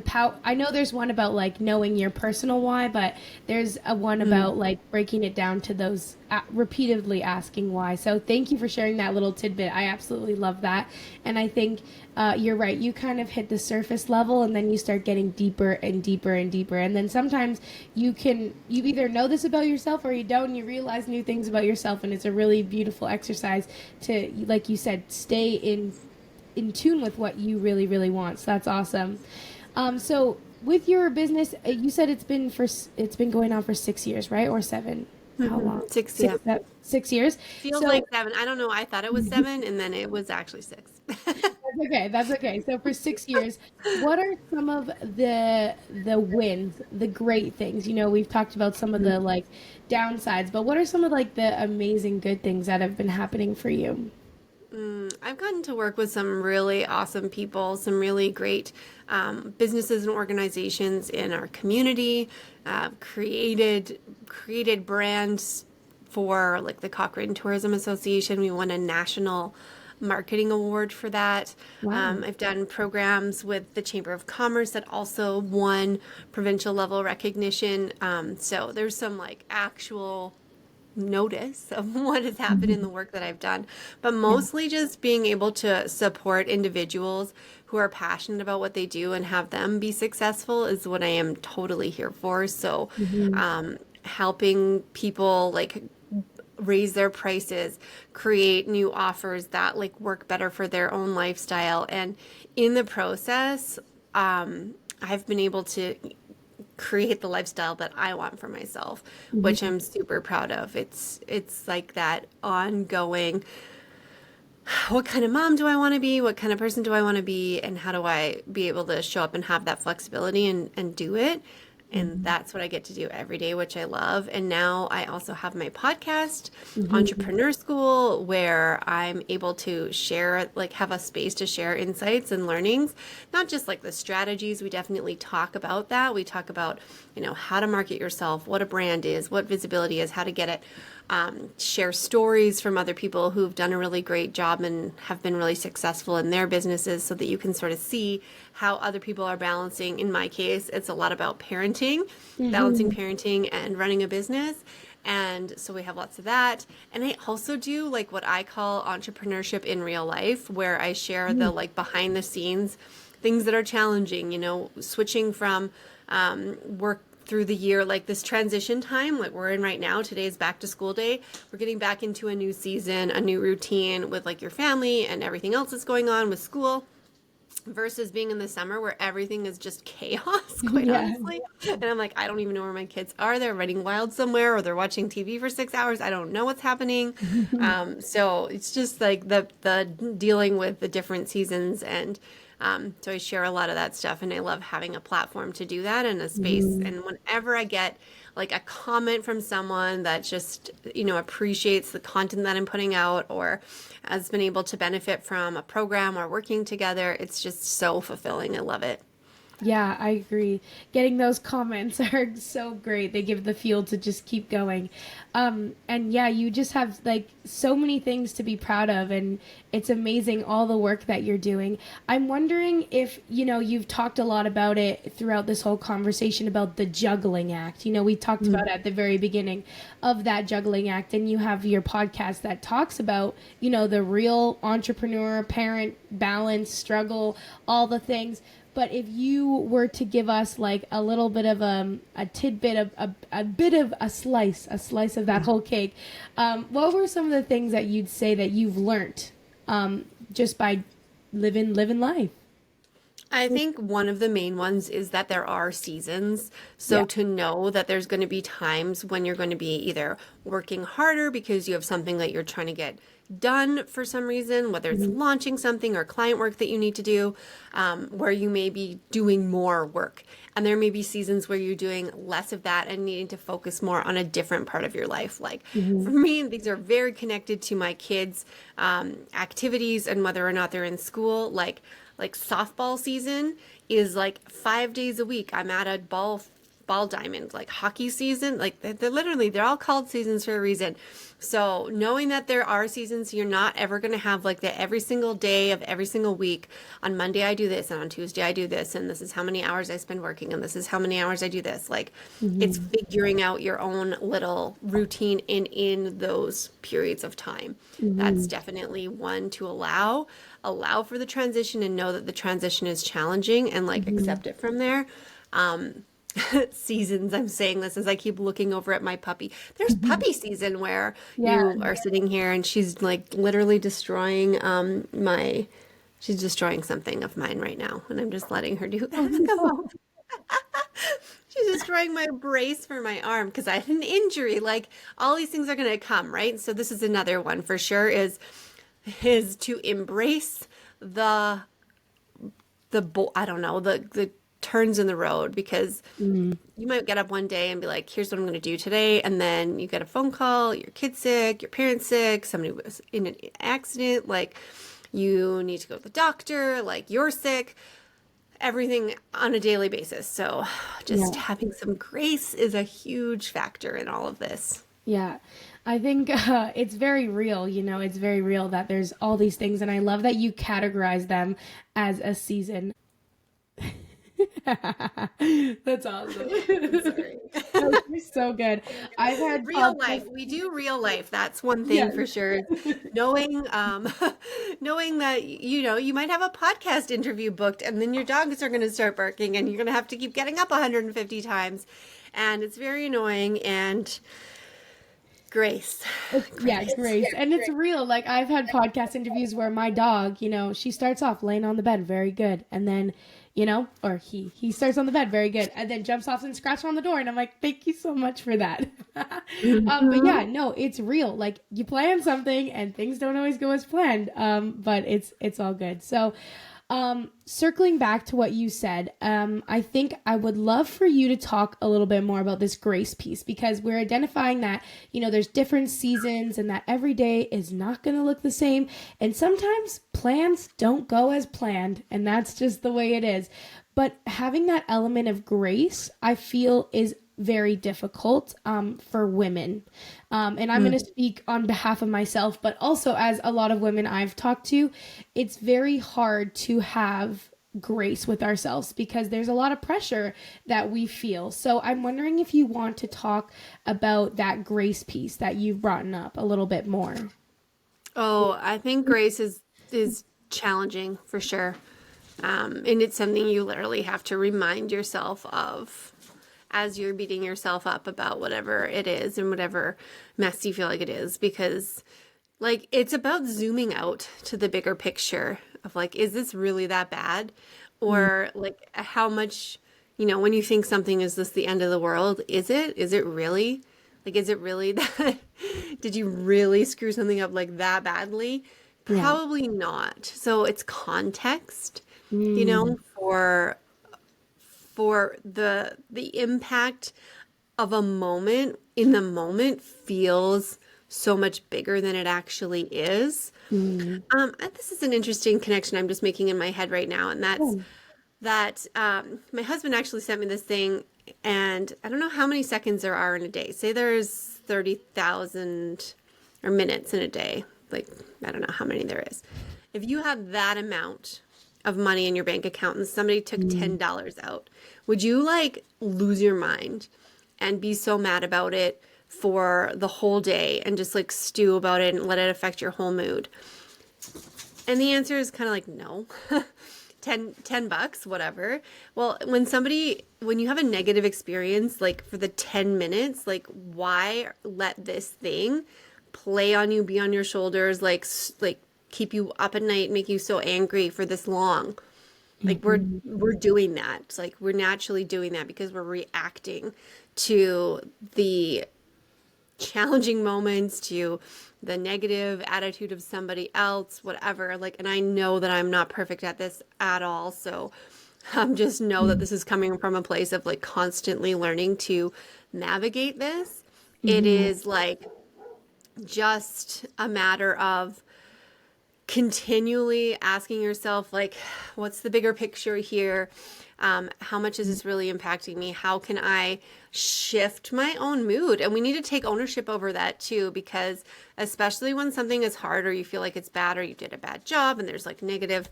power. I know there's one about like knowing your personal why, but there's a one Mm. about like breaking it down to those repeatedly asking why. So thank you for sharing that little tidbit. I absolutely love that, and I think you're right. You kind of hit the surface level, and then you start getting deeper and deeper and deeper, and then sometimes you either know this about yourself or you don't, and you realize new things about yourself, and it's a really beautiful exercise to, like you said, stay in tune with what you really really want. So that's awesome. So with your business, you said it's been going on for 6 years, right? Or seven? How long? Six, yeah. 6 years. Feels like So seven. I don't know. I thought it was seven, and then it was actually six. that's okay. That's okay. So for 6 years, what are some of the wins, the great things? We've talked about some of the like downsides, but what are some of like the amazing good things that have been happening for you? I've gotten to work with some really awesome people, some really great businesses and organizations in our community. Created brands for like the Cochrane Tourism Association. We won a national marketing award for that. Wow. I've done programs with the Chamber of Commerce that also won provincial level recognition. So there's some like actual notice of what has happened in the work that I've done, but Yeah. mostly just being able to support individuals who are passionate about what they do and have them be successful is what I am totally here for. So, Mhm. helping people like raise their prices, create new offers that like work better for their own lifestyle. And in the process, I've been able to create the lifestyle that I want for myself, which I'm super proud of. It's like that ongoing, what kind of mom do I want to be? What kind of person do I want to be? And how do I be able to show up and have that flexibility and do it? And that's what I get to do every day, which I love. And now I also have my podcast, Entrepreneur School, where I'm able to share, like have a space to share insights and learnings, not just like the strategies. We definitely talk about that. We talk about, how to market yourself, what a brand is, what visibility is, how to get it. Share stories from other people who've done a really great job and have been really successful in their businesses so that you can sort of see how other people are balancing. In my case, it's a lot about parenting, balancing parenting and running a business. And so we have lots of that. And I also do like what I call entrepreneurship in real life, where I share the like behind the scenes things that are challenging, switching from work through the year, like this transition time like we're in right now. Today is back to school day. We're getting back into a new season, a new routine with like your family and everything else that's going on with school, versus being in the summer where everything is just chaos, quite honestly. And I'm like, I don't even know where my kids are. They're running wild somewhere, or they're watching TV for 6 hours. I don't know what's happening. So it's just like the dealing with the different seasons. And so I share a lot of that stuff, and I love having a platform to do that in a space. And whenever I get like a comment from someone that just, appreciates the content that I'm putting out, or has been able to benefit from a program or working together, it's just so fulfilling. I love it. Yeah, I agree. Getting those comments are so great. They give the fuel to just keep going. And yeah, you just have like so many things to be proud of, and it's amazing all the work that you're doing. I'm wondering if, you've talked a lot about it throughout this whole conversation about the juggling act. We talked about at the very beginning of that juggling act, and you have your podcast that talks about, the real entrepreneur, parent, balance, struggle, all the things. But if you were to give us like a little bit of a tidbit of a bit of a slice of that whole cake, what were some of the things that you'd say that you've learned just by living life? I think one of the main ones is that there are seasons. So to know that there's going to be times when you're going to be either working harder because you have something that you're trying to get done for some reason, whether it's launching something or client work that you need to do, where you may be doing more work. And there may be seasons where you're doing less of that and needing to focus more on a different part of your life. Like for me, these are very connected to my kids' activities and whether or not they're in school. Like softball season is like 5 days a week. I'm at a ball diamond. Like hockey season, like they're all called seasons for a reason. So knowing that there are seasons, you're not ever going to have like the every single day of every single week. On Monday I do this, and on Tuesday I do this, and this is how many hours I spend working, and this is how many hours I do this. Like it's figuring out your own little routine in those periods of time. That's definitely one to allow for the transition, and know that the transition is challenging, and like accept it from there. Seasons, I'm saying this as I keep looking over at my puppy. There's puppy season where you are sitting here and she's like literally destroying she's destroying something of mine right now, and I'm just letting her do that. She's destroying my brace for my arm because I had an injury. Like all these things are going to come, right? So this is another one for sure, is to embrace the turns in the road, because you might get up one day and be like, here's what I'm going to do today. And then you get a phone call, your kid's sick, your parent's sick, somebody was in an accident, like you need to go to the doctor, like you're sick, everything on a daily basis. So just having some grace is a huge factor in all of this. Yeah, I think it's very real, it's very real that there's all these things. And I love that you categorize them as a season. That's awesome. Sorry. No, you're so good. I've had Real life. podcasts. We do real life. That's one thing Yes. for sure. Knowing, knowing that, you might have a podcast interview booked and then your dogs are going to start barking and you're going to have to keep getting up 150 times. And it's very annoying. And grace. Yeah, Grace. And it's real. Like I've had podcast interviews where my dog, she starts off laying on the bed, very good. And then, or he starts on the bed, very good. And then jumps off and scratches on the door. And I'm like, thank you so much for that. But yeah, no, it's real. Like you plan something and things don't always go as planned. But it's all good. So, circling back to what you said, I think I would love for you to talk a little bit more about this grace piece because we're identifying that, there's different seasons and that every day is not going to look the same. And sometimes plans don't go as planned and that's just the way it is. But having that element of grace, I feel is very difficult for women. And I'm going to speak on behalf of myself, but also as a lot of women I've talked to, it's very hard to have grace with ourselves because there's a lot of pressure that we feel. So I'm wondering if you want to talk about that grace piece that you've brought up a little bit more. Oh, I think grace is challenging for sure. And it's something you literally have to remind yourself of as you're beating yourself up about whatever it is and whatever mess you feel like it is, because like it's about zooming out to the bigger picture of like, is this really that bad? Or like how much, when you think something is this the end of the world, is it really? Like, is it really that? Did you really screw something up like that badly? Yeah. Probably not. So it's context, for the impact of a moment in the moment feels so much bigger than it actually is. And this is an interesting connection I'm just making in my head right now, and that's that my husband actually sent me this thing, and I don't know how many seconds there are in a day. Say there's 30,000 or minutes in a day. Like, I don't know how many there is. If you have that amount of money in your bank account and somebody took $10 out, would you like lose your mind and be so mad about it for the whole day and just like stew about it and let it affect your whole mood? And the answer is kind of like, no. 10 bucks, whatever. Well, when you have a negative experience, like for the 10 minutes, like why let this thing play on you, be on your shoulders, like keep you up at night, make you so angry for this long? Like we're doing that. It's like we're naturally doing that because we're reacting to the challenging moments, to the negative attitude of somebody else, whatever. Like, and I know that I'm not perfect at this at all. So just know that this is coming from a place of like constantly learning to navigate this. It is like just a matter of continually asking yourself, like, what's the bigger picture here? How much is this really impacting me? How can I shift my own mood? And we need to take ownership over that too, because especially when something is hard or you feel like it's bad or you did a bad job and there's like negative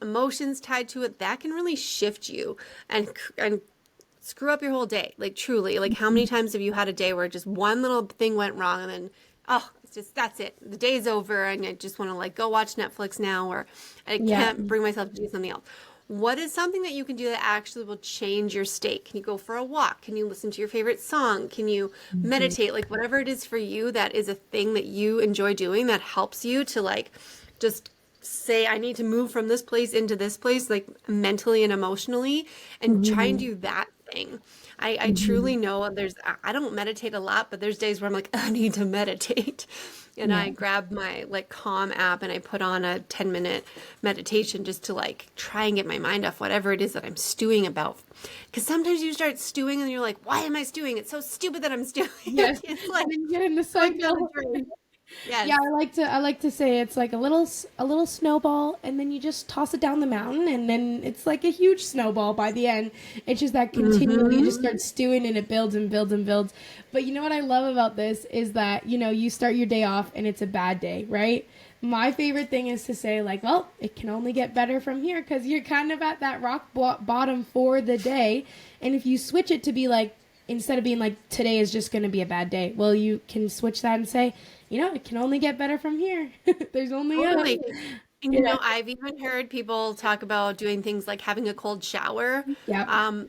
emotions tied to it, that can really shift you and screw up your whole day. Like truly, like how many times have you had a day where just one little thing went wrong and then, oh, it's just, that's it. The day's over and I just want to like go watch Netflix now, or I can't bring myself to do something else. What is something that you can do that actually will change your state? Can you go for a walk? Can you listen to your favorite song? Can you meditate? Like whatever it is for you, that is a thing that you enjoy doing that helps you to like just say, I need to move from this place into this place, like mentally and emotionally, and try and do that thing. I truly know I don't meditate a lot, but there's days where I'm like, I need to meditate. And I grab my like Calm app and I put on a 10-minute meditation just to like try and get my mind off whatever it is that I'm stewing about. Because sometimes you start stewing and you're like, why am I stewing? It's so stupid that I'm stewing. Yes. It's like, And then you get in the cycle. yes. Yeah, I like to say it's like a little snowball, and then you just toss it down the mountain, and then it's like a huge snowball by the end. It's just that continually you just start stewing, and it builds and builds and builds. But you know what I love about this is that you start your day off and it's a bad day, right? My favorite thing is to say like, well, it can only get better from here, because you're kind of at that rock bottom for the day, and if you switch it to be like, instead of being like, today is just going to be a bad day, well, you can switch that and say, it can only get better from here. There's only up. Totally. And Yeah. I've even heard people talk about doing things like having a cold shower. Yep.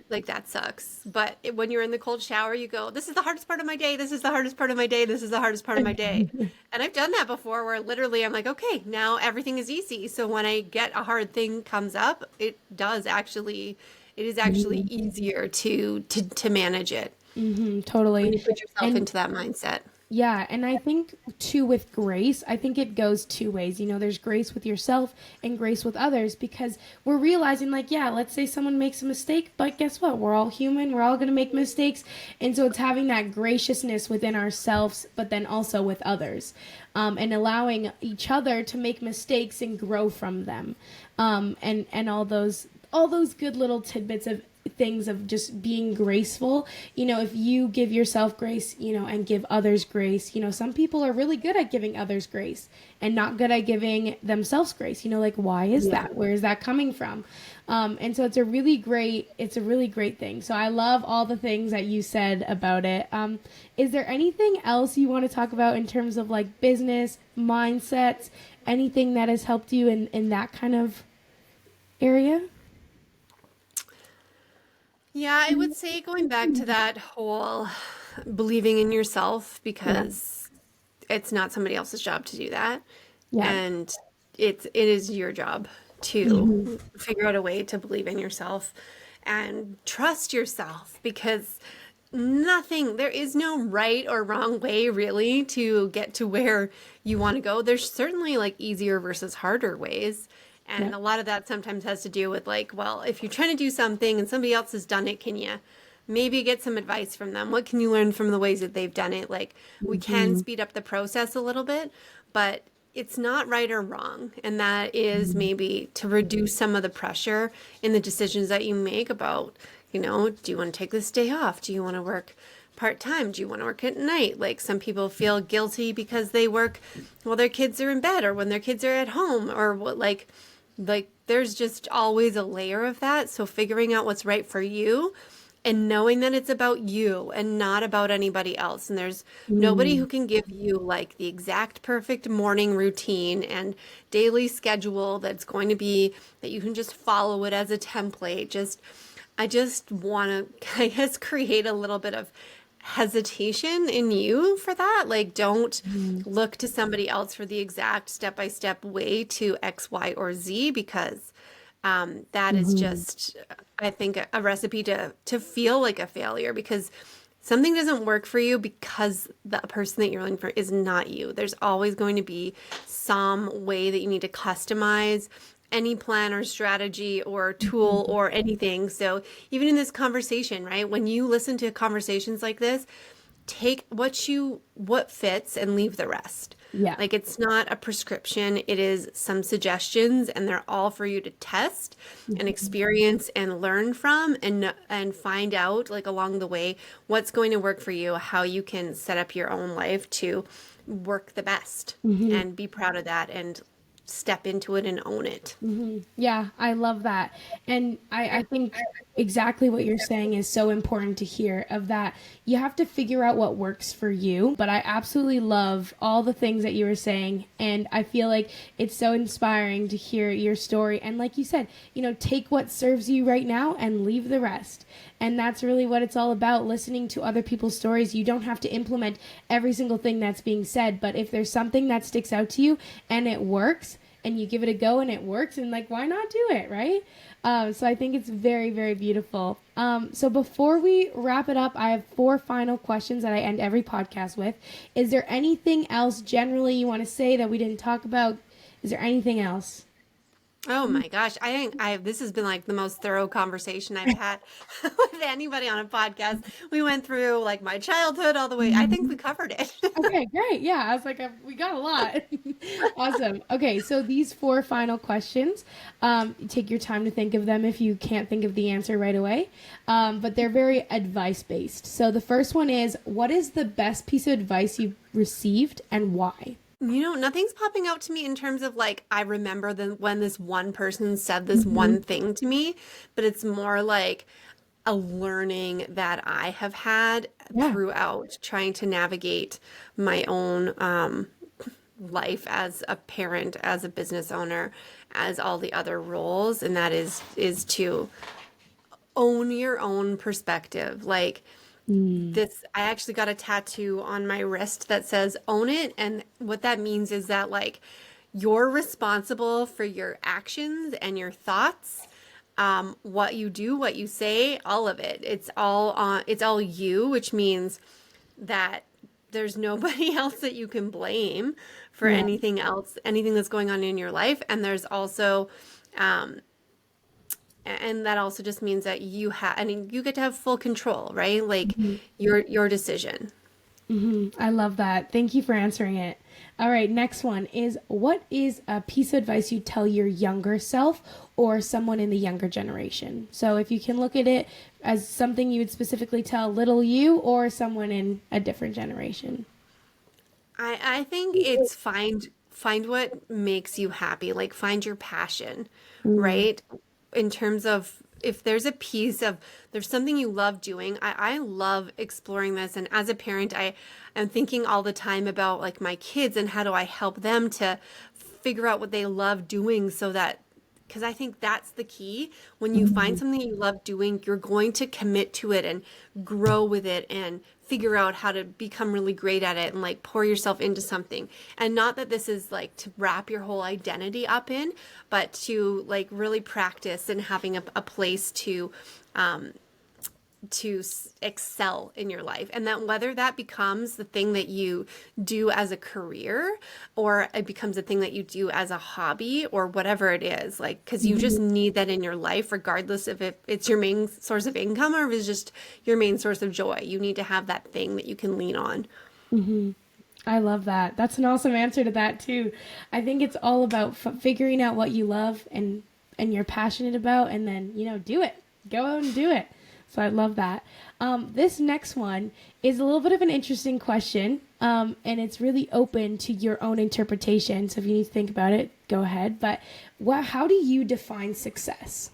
Like that sucks. But when you're in the cold shower, you go, this is the hardest part of my day. This is the hardest part of my day. This is the hardest part of my day. And I've done that before where literally I'm like, okay, now everything is easy. So when I get a hard thing comes up, it is actually easier to manage it Totally. when you put yourself And into that mindset. yeah, and I think too with grace, I think it goes two ways. There's grace with yourself and grace with others, because we're realizing like, yeah, let's say someone makes a mistake, but guess what? We're all human. We're all going to make mistakes. And so it's having that graciousness within ourselves, but then also with others, and allowing each other to make mistakes and grow from them. And all those good little tidbits of things of just being graceful. If you give yourself grace, and give others grace, some people are really good at giving others grace and not good at giving themselves grace. Like, why is that? Where is that coming from? And so it's a really great thing. So I love all the things that you said about it. Is there anything else you want to talk about in terms of like business, mindsets, anything that has helped you in that kind of area? Yeah, I would say going back to that whole believing in yourself, because it's not somebody else's job to do that. Yeah. And it is your job to figure out a way to believe in yourself and trust yourself, because there is no right or wrong way really to get to where you want to go. There's certainly like easier versus harder ways. And a lot of that sometimes has to do with like, well, if you're trying to do something and somebody else has done it, can you maybe get some advice from them? What can you learn from the ways that they've done it? Like, we can speed up the process a little bit, but it's not right or wrong. And that is maybe to reduce some of the pressure in the decisions that you make about, do you want to take this day off? Do you want to work part-time? Do you want to work at night? Like, some people feel guilty because they work while their kids are in bed or when their kids are at home, or what, like there's just always a layer of that. So figuring out what's right for you and knowing that it's about you and not about anybody else. And there's nobody who can give you like the exact perfect morning routine and daily schedule that's going to be that you can just follow it as a template. I just want to, I guess, create a little bit of hesitation in you for that. Like, don't look to somebody else for the exact step-by-step way to X, Y, or Z, because that is just, I think, a recipe to feel like a failure, because something doesn't work for you because the person that you're looking for is not you. There's always going to be some way that you need to customize any plan or strategy or tool or anything. So even in this conversation, right? When you listen to conversations like this, take what fits and leave the rest. Yeah. Like, it's not a prescription. It is some suggestions, and they're all for you to test and experience and learn from, and find out, like, along the way, what's going to work for you, how you can set up your own life to work the best, and be proud of that and step into it and own it. Yeah, I love that. And I think exactly what you're saying is so important to hear, of that you have to figure out what works for you. But I absolutely love all the things that you were saying. And I feel like it's so inspiring to hear your story. And like you said, take what serves you right now and leave the rest. And that's really what it's all about, listening to other people's stories. You don't have to implement every single thing that's being said, but if there's something that sticks out to you and it works, and you give it a go and it works, and like, why not do it, right? So I think it's very, very beautiful. So before we wrap it up, I have 4 final questions that I end every podcast with. Is there anything else generally you want to say that we didn't talk about? Is there anything else? Oh my gosh. I think this has been like the most thorough conversation I've had with anybody on a podcast. We went through like my childhood all the way. I think we covered it. Okay, great. Yeah, I was like, we got a lot. Awesome. Okay, so these 4 final questions, take your time to think of them if you can't think of the answer right away, but they're very advice-based. So the first one is, what is the best piece of advice you've received and why? Nothing's popping out to me in terms of like, I remember when this one person said this one thing to me, but it's more like a learning that I have had Yeah. throughout trying to navigate my own life as a parent, as a business owner, as all the other roles, and that is to own your own perspective. Like Mm. this, I actually got a tattoo on my wrist that says own it, and what that means is that like you're responsible for your actions and your thoughts, what you do, what you say, all of it. It's all you, which means that there's nobody else that you can blame for Yeah. anything else, anything that's going on in your life. And there's also, and that also just means that I mean, you get to have full control, right? Like your decision. I love that. Thank you for answering it. All right, next one is, what is a piece of advice you tell your younger self or someone in the younger generation? So if you can look at it as something you would specifically tell little you or someone in a different generation. I think it's find what makes you happy, like find your passion, Mm. right? In terms of if there's a piece of there's something you love doing, I love exploring this. And as a parent, I am thinking all the time about like my kids and how do I help them to figure out what they love doing so that because I think that's the key. When you find Mhm. something you love doing, you're going to commit to it and grow with it and figure out how to become really great at it and like pour yourself into something. And not that this is like to wrap your whole identity up in, but to like really practice and having a place um, to excel in your life. And that whether that becomes the thing that you do as a career or it becomes a thing that you do as a hobby or whatever it is, like, because you just need that in your life, regardless of if it's your main source of income or if it's just your main source of joy. You need to have that thing that you can lean on. I love that. That's an awesome answer to that too. I think it's all about figuring out what you love and you're passionate about, and then do it. Go out and do it. So I love that. This next one is a little bit of an interesting question, and it's really open to your own interpretation. So if you need to think about it, go ahead. But how do you define success?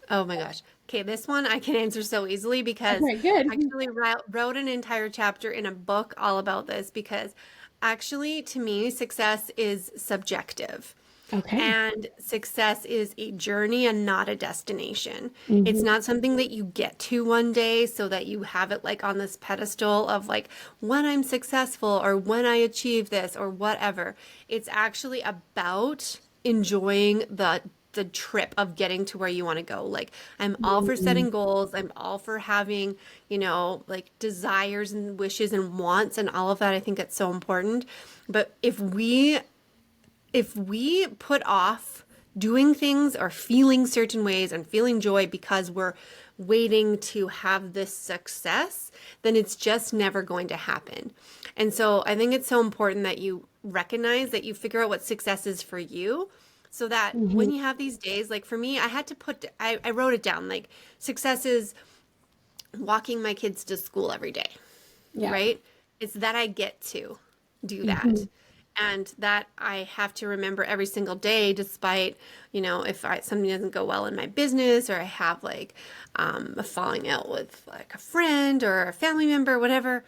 Oh my gosh. Okay, this one I can answer so easily because Okay, good. I actually wrote an entire chapter in a book all about this because actually, to me, success is subjective. Okay. And success is a journey and not a destination. It's Mm-hmm. not something that you get to one day so that you have it like on this pedestal of like when I'm successful or when I achieve this or whatever. It's actually about enjoying the trip of getting to where you want to go. Like I'm all for setting goals. I'm all for having, like desires and wishes and wants and all of that. I think it's so important. But if we put off doing things or feeling certain ways and feeling joy because we're waiting to have this success, then it's just never going to happen. And so I think it's so important that you recognize that you figure out what success is for you so that Mm-hmm. when you have these days, like for me, I wrote it down like success is walking my kids to school every day, Yeah. right? It's that I get to do Mm-hmm. that. And that I have to remember every single day, despite, if something doesn't go well in my business or I have like a falling out with like a friend or a family member, whatever,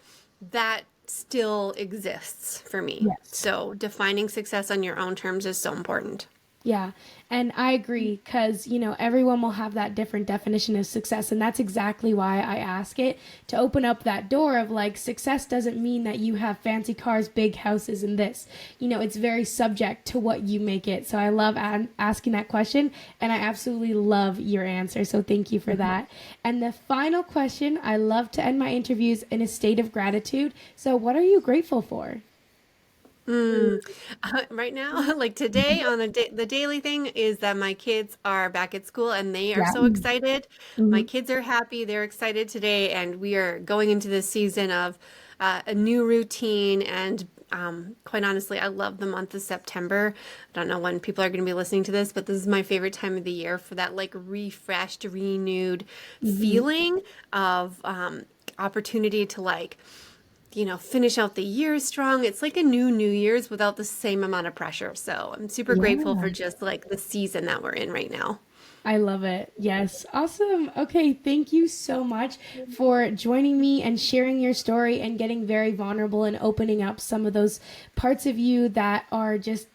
that still exists for me. Yes. So defining success on your own terms is so important. Yeah, and I agree because, everyone will have that different definition of success. And that's exactly why I ask it to open up that door of like, success doesn't mean that you have fancy cars, big houses, and this. It's very subject to what you make it. So I love asking that question, and I absolutely love your answer. So thank you for that. And the final question, I love to end my interviews in a state of gratitude. So, what are you grateful for? Right now, like today on the daily thing is that my kids are back at school and they are Yeah. so excited. My Mm-hmm. kids are happy, they're excited today, and we are going into this season of a new routine. And quite honestly, I love the month of September. I don't know when people are going to be listening to this, but this is my favorite time of the year for that like refreshed, renewed Mm-hmm. feeling of opportunity to like finish out the year strong. It's like a New Year's without the same amount of pressure. So I'm super grateful Yeah. for just like the season that we're in right now. I love it. Yes. Awesome. Okay. Thank you so much for joining me and sharing your story and getting very vulnerable and opening up some of those parts of you that are just,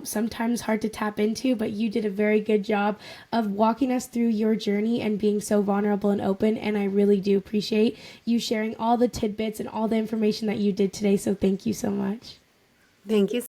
sometimes hard to tap into, but you did a very good job of walking us through your journey and being so vulnerable and open. And I really do appreciate you sharing all the tidbits and all the information that you did today. So thank you so much. Thank you